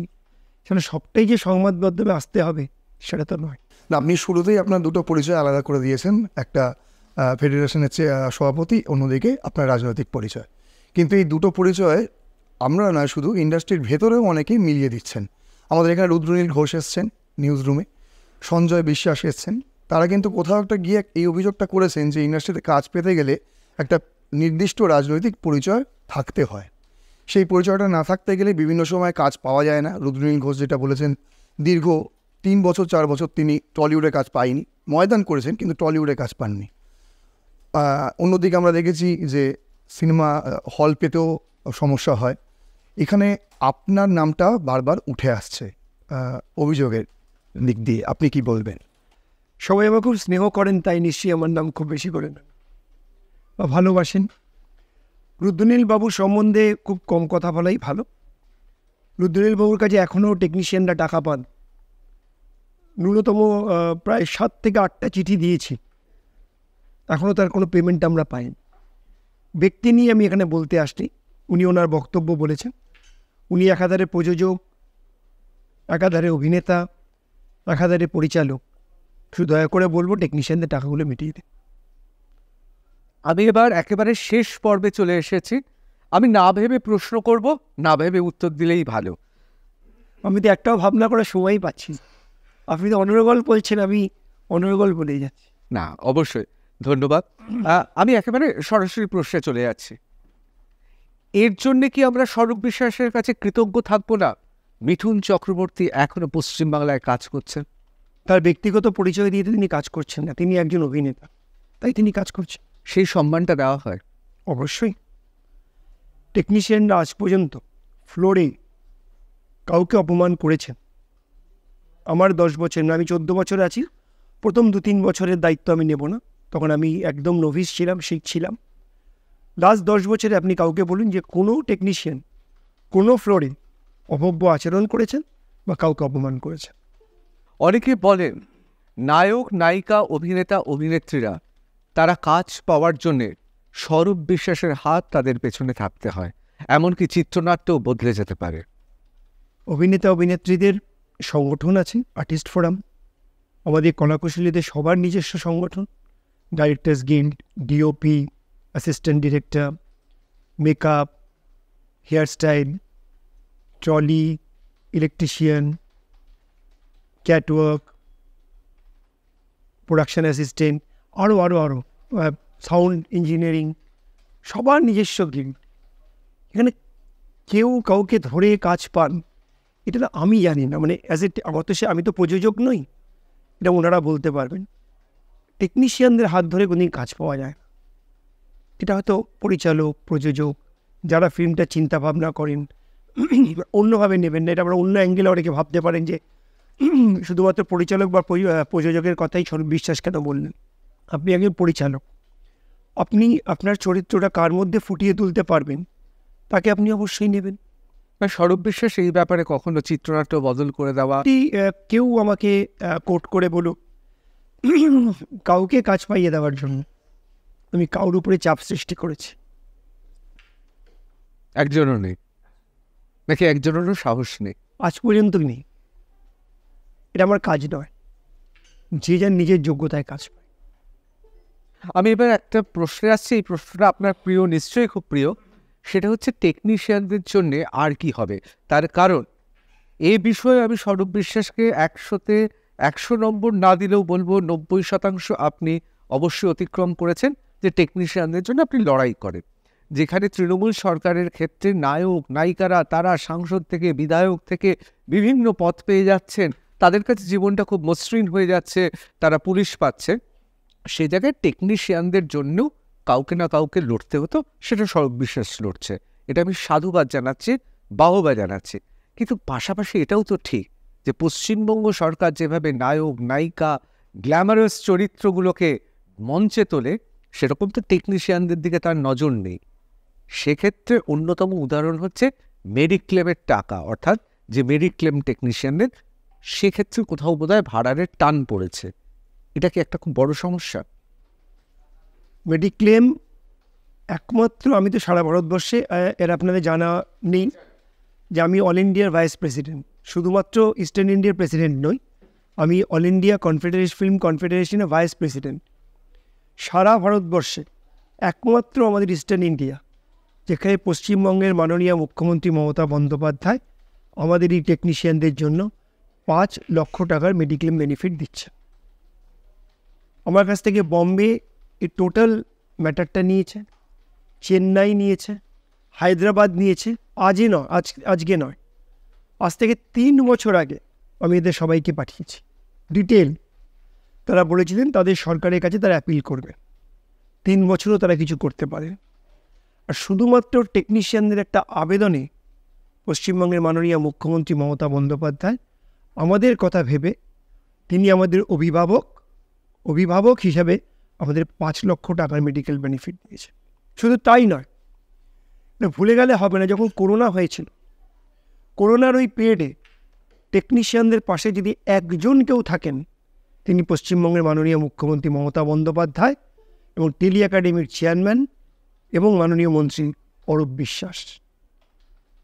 সেখানে সবটাই যে সংবাদ মাধ্যমে আসতে হবে সেটা তো নয়। না, আপনি শুরুতেই আপনার দুটো পরিচয় আলাদা করে দিয়েছেন, একটা ফেডারেশনের সভাপতি, অন্যদিকে আপনার রাজনৈতিক পরিচয়। কিন্তু এই দুটো পরিচয় আমরা নয়, শুধু ইন্ডাস্ট্রির ভেতরেও অনেকেই মিলিয়ে দিচ্ছেন। আমাদের এখানে রুদ্রনীল ঘোষ এসছেন নিউজ রুমে, সঞ্জয় বিশ্বাস এসছেন। তারা কিন্তু কোথাও একটা গিয়ে এই অভিযোগটা করেছেন যে ইন্ডাস্ট্রিতে কাজ পেতে গেলে একটা নির্দিষ্ট রাজনৈতিক পরিচয় থাকতে হয়। সেই পরিচয়টা না থাকতে গেলে বিভিন্ন সময় কাজ পাওয়া যায় না। রুদ্রনীল ঘোষ যেটা বলেছেন, দীর্ঘ 3 বছর 4 বছর তিনি টলিউডে কাজ পায়নি, ময়দান করেছেন কিন্তু টলিউডে কাজ পাননি। অন্যদিকে আমরা দেখেছি যে সিনেমা হল পেতেও সমস্যা হয়। এখানে আপনার নামটা বারবার উঠে আসছে অভিযোগের দিক দিয়ে, আপনি কি বলবেন? সবাই আমার খুব স্নেহ করেন, তাই নিশ্চয়ই আমার নাম খুব বেশি করে নেন বা ভালোবাসেন। রুদ্রনীল বাবুর সম্বন্ধে খুব কম কথা বলাই ভালো। রুদ্রনীল বাবুর কাছে এখনও টেকনিশিয়ানরা টাকা পান। ন্যূনতম প্রায় 7 থেকে 8টা চিঠি দিয়েছি, এখনও তার কোনো পেমেন্ট আমরা পাইনি। ব্যক্তি নিয়ে আমি এখানে বলতে আসছি, উনি ওনার বক্তব্য বলেছেন। উনি একাধারে প্রযোজক, একাধারে অভিনেতা, একাধারে পরিচালক। শুধু দয়া করে বলবো টেকনিশিয়ানদের টাকাগুলো মিটিয়ে দিন। আমি এবার একেবারে শেষ পর্বে চলে এসেছি। আমি না ভেবে প্রশ্ন করব, না ভেবে উত্তর দিলেই ভালো। আমি তো একটাও ভাবনা করার সময়ই পাচ্ছি না। আপনি তো অনর্গল বলছেন, আমি অনর্গল বলেই যাচ্ছি। না, অবশ্যই ধন্যবাদ। আমি একেবারে সরাসরি প্রশ্নে চলে যাচ্ছি। এর জন্যে কি আমরা অরূপ বিশ্বাসের কাছে কৃতজ্ঞ থাকবো না? মিঠুন চক্রবর্তী এখনো পশ্চিমবাংলায় কাজ করছেন। তার ব্যক্তিগত পরিচয় দিয়ে তিনি কাজ করছেন না, তিনি একজন অভিনেতা, তাই তিনি কাজ করছেন। সেই সম্মানটা দেওয়া হয়? অবশ্যই। টেকনিশিয়ানরা আজ পর্যন্ত ফ্লোরে কাউকে অপমান করেছেন? আমার 10 বছর না, আমি 14 বছরে আছি, প্রথম 2-3 বছরের দায়িত্ব আমি নেব না, তখন আমি একদম নভিস ছিলাম, শিখছিলাম। লাস্ট 10 বছরে আপনি কাউকে বলুন যে কোনো টেকনিশিয়ান কোনো ফ্লোরে অভব্য আচরণ করেছেন বা কাউকে অপমান করেছেন? অনেকে বলেন নায়ক, নায়িকা, অভিনেতা, অভিনেত্রীরা তারা কাজ পাওয়ার জন্যে স্বরূপ বিশ্বাসের হাত তাদের পেছনে থাকতে হয়, এমনকি চিত্রনাট্যও বদলে যেতে পারে। অভিনেতা অভিনেত্রীদের সংগঠন আছে, আর্টিস্ট ফোরাম। আমাদের কলাকুশলীদের সবার নিজস্ব সংগঠন, directors guild, DOP, assistant director, makeup, hairstyle, trolley, electrician, catwalk, production assistant, আরও সাউন্ড ইঞ্জিনিয়ারিং, সবার নিজস্ব গিল্ড। এখানে কেউ কাউকে ধরে কাজ পান এটা তো আমি জানি না, মানে আমি তো প্রযোজক নই, এটা ওনারা বলতে পারবেন। টেকনিশিয়ানদের হাত ধরে কোনোদিন কাজ পাওয়া যায় না। এটা হয়তো পরিচালক, প্রযোজক যারা ফিল্মটা চিন্তা ভাবনা করেন অন্যভাবে নেবেন না, এটা আমরা অন্য অ্যাঙ্গেলে অনেকে ভাবতে পারেন যে শুধুমাত্র পরিচালক বা প্রযোজকের কথাই স্বরূপ বিশ্বাস কেন বললেন। আপনি একজন পরিচালক, আপনি আপনার চরিত্রটা কার মধ্যে ফুটিয়ে তুলতে পারবেন তাকে আপনি অবশ্যই নেবেন। স্বরূপ বিশ্বাস এই ব্যাপারে কখনো চিত্রনাট্য বদল করে দেওয়া? কেউ আমাকে কোট করে বলুক কাউকে কাজ পাইয়ে দেওয়ার জন্য আমি কারোর উপরে চাপ সৃষ্টি করেছি? একজনও নেই নাকি? একজনেরও সাহস নেই? আজ পর্যন্ত নেই। এটা আমার কাজ নয়, যে যার নিজের যোগ্যতায় কাজ পায়। আমি এবার একটা প্রশ্নে আসছি, এই প্রশ্নটা আপনার প্রিয়, নিশ্চয়ই খুব প্রিয়। সেটা হচ্ছে টেকনিশিয়ানদের জন্যে আর কি হবে। তার কারণ এই বিষয়ে আমি স্বরূপ বিশ্বাসকে 100-তে 100 নম্বর না দিলেও বলবো 90% আপনি অবশ্যই অতিক্রম করেছেন, যে টেকনিশিয়ানদের জন্য আপনি লড়াই করেন। যেখানে তৃণমূল সরকারের ক্ষেত্রে নায়ক নায়িকারা তারা সাংসদ থেকে, বিধায়ক থেকে বিভিন্ন পদ পেয়ে যাচ্ছেন, তাদের কাছে জীবনটা খুব মসৃণ হয়ে যাচ্ছে, তারা পুলিশ পাচ্ছে, সে জায়গায় টেকনিশিয়ানদের জন্য কাউকে না কাউকে লড়তে হতো, সেটা স্বরূপ বিশ্বাস লড়ছে। এটা আমি সাধুবাদ জানাচ্ছি, বাহবা জানাচ্ছি। কিন্তু পাশাপাশি এটাও তো ঠিক যে পশ্চিমবঙ্গ সরকার যেভাবে নায়ক নায়িকা গ্ল্যামারাস চরিত্রগুলোকে মঞ্চে তোলে, সেরকম তো টেকনিশিয়ানদের দিকে তার নজর নেই। সেক্ষেত্রে অন্যতম উদাহরণ হচ্ছে মেডিক্লেমের টাকা, অর্থাৎ যে মেডিক্লেম টেকনিশিয়ানদের, সেক্ষেত্রে কোথাও বোধহয় ভাড়ারের টান পড়েছে। এটা কি একটা খুব বড় সমস্যা? মেডিক্লেম একমাত্র, আমি তো সারা ভারতবর্ষে, এর আপনাদের জানা নেই যে আমি অল ইন্ডিয়ার ভাইস প্রেসিডেন্ট, শুধুমাত্র ইস্টার্ন ইন্ডিয়ার প্রেসিডেন্ট নই, আমি অল ইন্ডিয়া ফিল্ম কনফেডারেশনের ভাইস প্রেসিডেন্ট। সারা ভারতবর্ষে একমাত্র আমাদের ইস্টার্ন ইন্ডিয়া, যেখানে পশ্চিমবঙ্গের মাননীয় মুখ্যমন্ত্রী মমতা বন্দ্যোপাধ্যায় আমাদের এই টেকনিশিয়ানদের জন্য 5 লক্ষ টাকার মেডিক্লেম বেনিফিট দিচ্ছে। আমার কাছ থেকে বম্বে এই টোটাল ম্যাটারটা নিয়েছে, চেন্নাই নিয়েছে, হায়দ্রাবাদ নিয়েছে, আজকে নয়, আজ থেকে 3 বছর আগে আমি এদের সবাইকে পাঠিয়েছি ডিটেল। তারা বলেছিলেন তাদের সরকারের কাছে তারা অ্যাপিল করবে, 3 বছরও তারা কিছু করতে পারে। আর শুধুমাত্র টেকনিশিয়ানদের একটা আবেদনে পশ্চিমবঙ্গের মাননীয় মুখ্যমন্ত্রী মমতা বন্দ্যোপাধ্যায় আমাদের কথা ভেবে তিনি আমাদের অভিভাবক হিসাবে আমাদের 5 লক্ষ টাকার মেডিকেল বেনিফিট দিয়েছে। শুধু তাই নয়, ভুলে গেলে হবে না, যখন করোনা হয়েছিল, করোনার ওই পিরিয়ডে টেকনিশিয়ানদের পাশে যদি একজন কেউ থাকেন, তিনি পশ্চিমবঙ্গের মাননীয় মুখ্যমন্ত্রী মমতা বন্দ্যোপাধ্যায় এবং টেলি একাডেমির চেয়ারম্যান এবং মাননীয় মন্ত্রী অরূপ বিশ্বাস।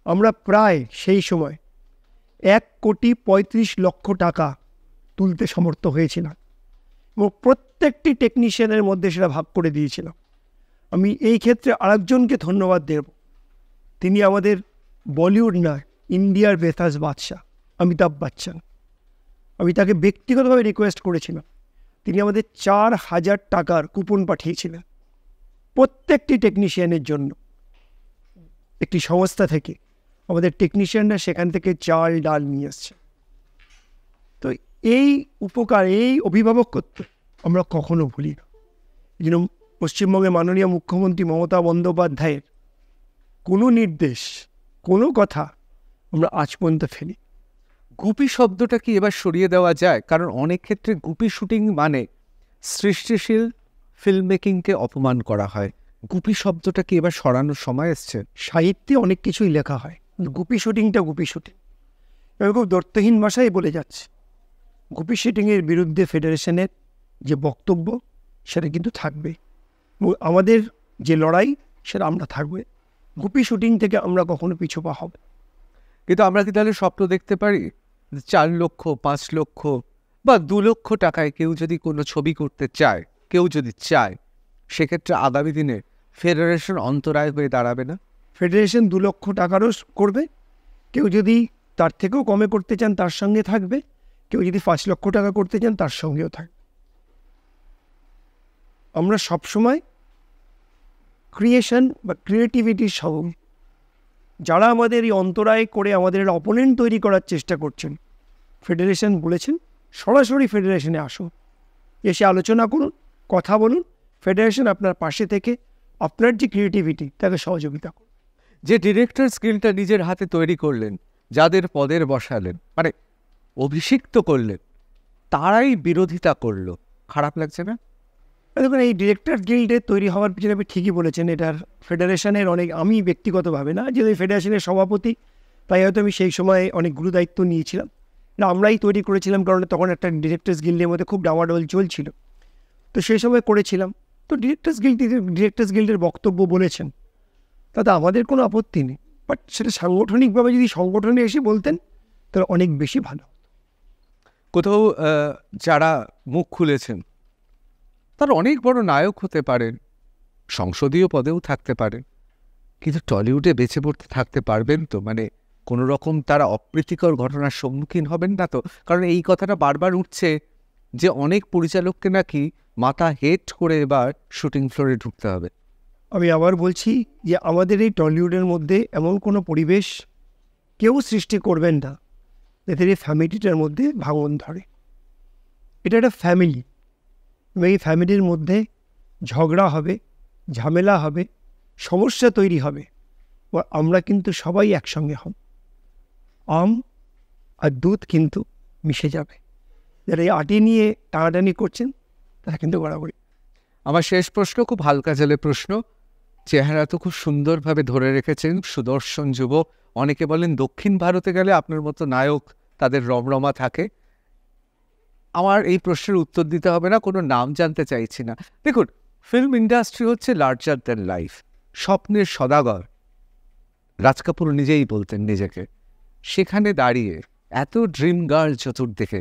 আমরা প্রায় সেই সময় 1,35,00,000 টাকা তুলতে সমর্থ হয়েছিলাম এবং প্রত্যেকটি টেকনিশিয়ানের মধ্যে সেটা ভাগ করে দিয়েছিলাম। আমি এই ক্ষেত্রে আরেকজনকে ধন্যবাদ দেব, তিনি আমাদের বলিউড নয়, ইন্ডিয়ার বেতাজ বাদশাহ অমিতাভ বচ্চন। আমি তাকে ব্যক্তিগতভাবে রিকোয়েস্ট করেছিলাম, তিনি আমাদের 4,000 টাকার কুপন পাঠিয়েছিলেন প্রত্যেকটি টেকনিশিয়ানের জন্য। একটি সংস্থা থেকে আমাদের টেকনিশিয়ানরা সেখান থেকে চাল ডাল নিয়ে এসছে। তো এই উপকার, এই অভিভাবকত্ব আমরা কখনো ভুলি না। এই জন্য পশ্চিমবঙ্গের মাননীয় মুখ্যমন্ত্রী মমতা বন্দ্যোপাধ্যায়ের কোনো নির্দেশ, কোনো কথা আমরা আজ পর্যন্ত ফেলি। গুপি শব্দটা কি এবার সরিয়ে দেওয়া যায়? কারণ অনেক ক্ষেত্রে গুপি শুটিং মানে সৃষ্টিশীল ফিল্ম মেকিংকে অপমান করা হয়। গুপি শব্দটা কি এবার সরানোর সময় এসছে? সাহিত্যে অনেক কিছুই লেখা হয়, গুপি শুটিংটা গুপি শুটিং, এবং খুব দর্থহীন ভাষায় বলে যাচ্ছে। গুপি শুটিংয়ের বিরুদ্ধে ফেডারেশনের যে বক্তব্য সেটা কিন্তু থাকবে, এবং আমাদের যে লড়াই সেটা আমরা থাকবে। গুপি শুটিং থেকে আমরা কখনো পিছু পা হবে। কিন্তু আমরা কি তাহলে স্বপ্ন দেখতে পারি 4 লক্ষ 5 লক্ষ বা 2 লক্ষ টাকায় কেউ যদি কোনো ছবি করতে চায়, কেউ যদি চায়, সেক্ষেত্রে আগামী দিনে ফেডারেশন অন্তরায় হয়ে দাঁড়াবে না? ফেডারেশন 2 লক্ষ টাকারও করবে, কেউ যদি তার থেকেও কমে করতে চান তার সঙ্গে থাকবে, কেউ যদি 5 লক্ষ টাকা করতে চান তার সঙ্গেও থাকবে। আমরা সবসময় ক্রিয়েশন বা ক্রিয়েটিভিটির সঙ্গে, যারা আমাদের এই অন্তরায় করে আমাদের অপোনেন্ট তৈরি করার চেষ্টা করছেন, ফেডারেশন বলেছেন সরাসরি ফেডারেশনে আসুন, এসে আলোচনা করুন, কথা বলুন। ফেডারেশন আপনার পাশে থেকে আপনার যে ক্রিয়েটিভিটি তাকে সহযোগিতা করুন। যে ডিরেক্টর স্কিলটা নিজের হাতে তৈরি করলেন, যাদের পদের বসালেন, মানে অভিষিক্ত করলেন, তারাই বিরোধিতা করলো, খারাপ লাগছে না? দেখুন, এই ডিরেক্টর গিল্ডের তৈরি হওয়ার পিছনে আপনি ঠিকই বলেছেন, এটার ফেডারেশনের অনেক, আমি ব্যক্তিগতভাবে না, যেহেতু ফেডারেশনের সভাপতি, তাই হয়তো আমি সেই সময় অনেক গুরুদায়িত্ব নিয়েছিলাম। না, আমরাই তৈরি করেছিলাম, কারণ তখন একটা ডিরেক্টর্স গিল্ডের মধ্যে খুব ডামাডোল চলছিল, তো সেই সময় করেছিলাম। তো ডিরেক্টর্স গিল্ডের বক্তব্য বলেছেন, তাতে আমাদের কোনো আপত্তি নেই, বাট সেটা সাংগঠনিকভাবে যদি সংগঠনে এসে বলতেন তাহলে অনেক বেশি ভালো। কোথাও যারা মুখ খুলেছেন তারা অনেক বড় নায়ক হতে পারেন, সংসদীয় পদেও থাকতে পারেন, কিন্তু টলিউডে বেঁচে পড়তে থাকতে পারবেন তো? মানে কোনো রকম তারা অপ্রীতিকর ঘটনার সম্মুখীন হবেন না তো? কারণ এই কথাটা বারবার উঠছে যে অনেক পরিচালককে নাকি মাথা হেট করে এবার শুটিং ফ্লোরে ঢুকতে হবে। আমি আবার বলছি যে আমাদের এই টলিউডের মধ্যে এমন কোনো পরিবেশ কেউ সৃষ্টি করবেন না যাতে এই ফ্যামিলিটার মধ্যে ভাঙন ধরে। এটা একটা ফ্যামিলি, এবং এই ফ্যামিলির মধ্যে ঝগড়া হবে, ঝামেলা হবে, সমস্যা তৈরি হবে, আমরা কিন্তু সবাই একসঙ্গে হব। আম আর দুধ কিন্তু মিশে যাবে। যারা এই আটি নিয়ে টানাটানি করছেন তারা কিন্তু গড়াগড়ি। আমার শেষ প্রশ্ন খুব হালকা জেলে প্রশ্ন। চেহারা তো খুব সুন্দরভাবে ধরে রেখেছেন, সুদর্শন যুবক। অনেকে বলেন দক্ষিণ ভারতে গেলে আপনার মতো নায়ক তাদের রমরমা থাকে। আমার এই প্রশ্নের উত্তর দিতে হবে না, কোনো নাম জানতে চাইছি না। দেখুন, ফিল্ম ইন্ডাস্ট্রি হচ্ছে লার্জার দ্যান লাইফ, স্বপ্নের সদাগর। রাজ কাপুর নিজেই বলতেন নিজেকে। সেখানে দাঁড়িয়ে এত ড্রিম গার্ল চতুর্দিকে,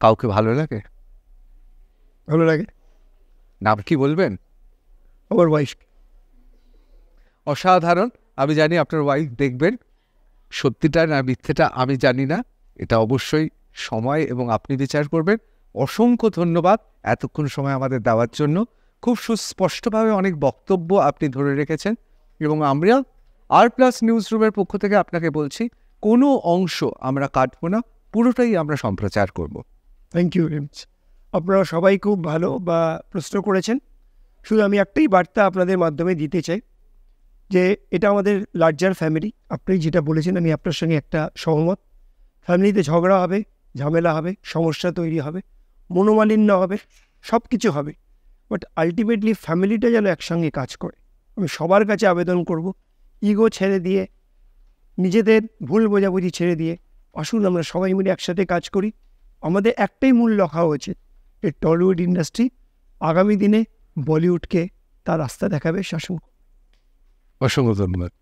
কাউকে ভালো লাগে? ভালো লাগে। নাম কি বলবেন? আমার ওয়াইফ। অসাধারণ। আমি জানি আপনার ওয়াইফ দেখবেন। সত্যিটা না মিথ্যেটা আমি জানি না, এটা অবশ্যই সময় এবং আপনি বিচার করবেন। অসংখ্য ধন্যবাদ এতক্ষণ সময় আমাদের দেওয়ার জন্য। খুব সুস্পষ্টভাবে অনেক বক্তব্য আপনি ধরে রেখেছেন, এবং আমরা আর+ নিউজ রুমের পক্ষ থেকে আপনাকে বলছি, কোনো অংশ আমরা কাটবো না, পুরোটাই আমরা সম্প্রচার করব। Thank you very much. আপনারা সবাই খুব ভালো বা প্রশ্ন করেছেন। শুধু আমি একটাই বার্তা আপনাদের মাধ্যমে দিতে চাই যে এটা আমাদের লার্জার ফ্যামিলি। আপনি যেটা বলেছেন আমি আপনার সঙ্গে একটা সহমত। ফ্যামিলিতে ঝগড়া হবে, ঝামেলা হবে, সমস্যা তৈরি হবে, মনোমালিন্য হবে, সব কিছু হবে, বাট আলটিমেটলি ফ্যামিলিটা যেন একসঙ্গে কাজ করে। আমি সবার কাছে আবেদন করব, ইগো ছেড়ে দিয়ে, নিজেদের ভুল বোঝাবুঝি ছেড়ে দিয়ে আসুন আমরা সবাই মিলে একসাথে কাজ করি। আমাদের একটাই মূল লক্ষ্য হচ্ছে এই টলিউড ইন্ডাস্ট্রি আগামী দিনে বলিউডকে তার রাস্তা দেখাবে, শাসন। অসংখ্য ধন্যবাদ।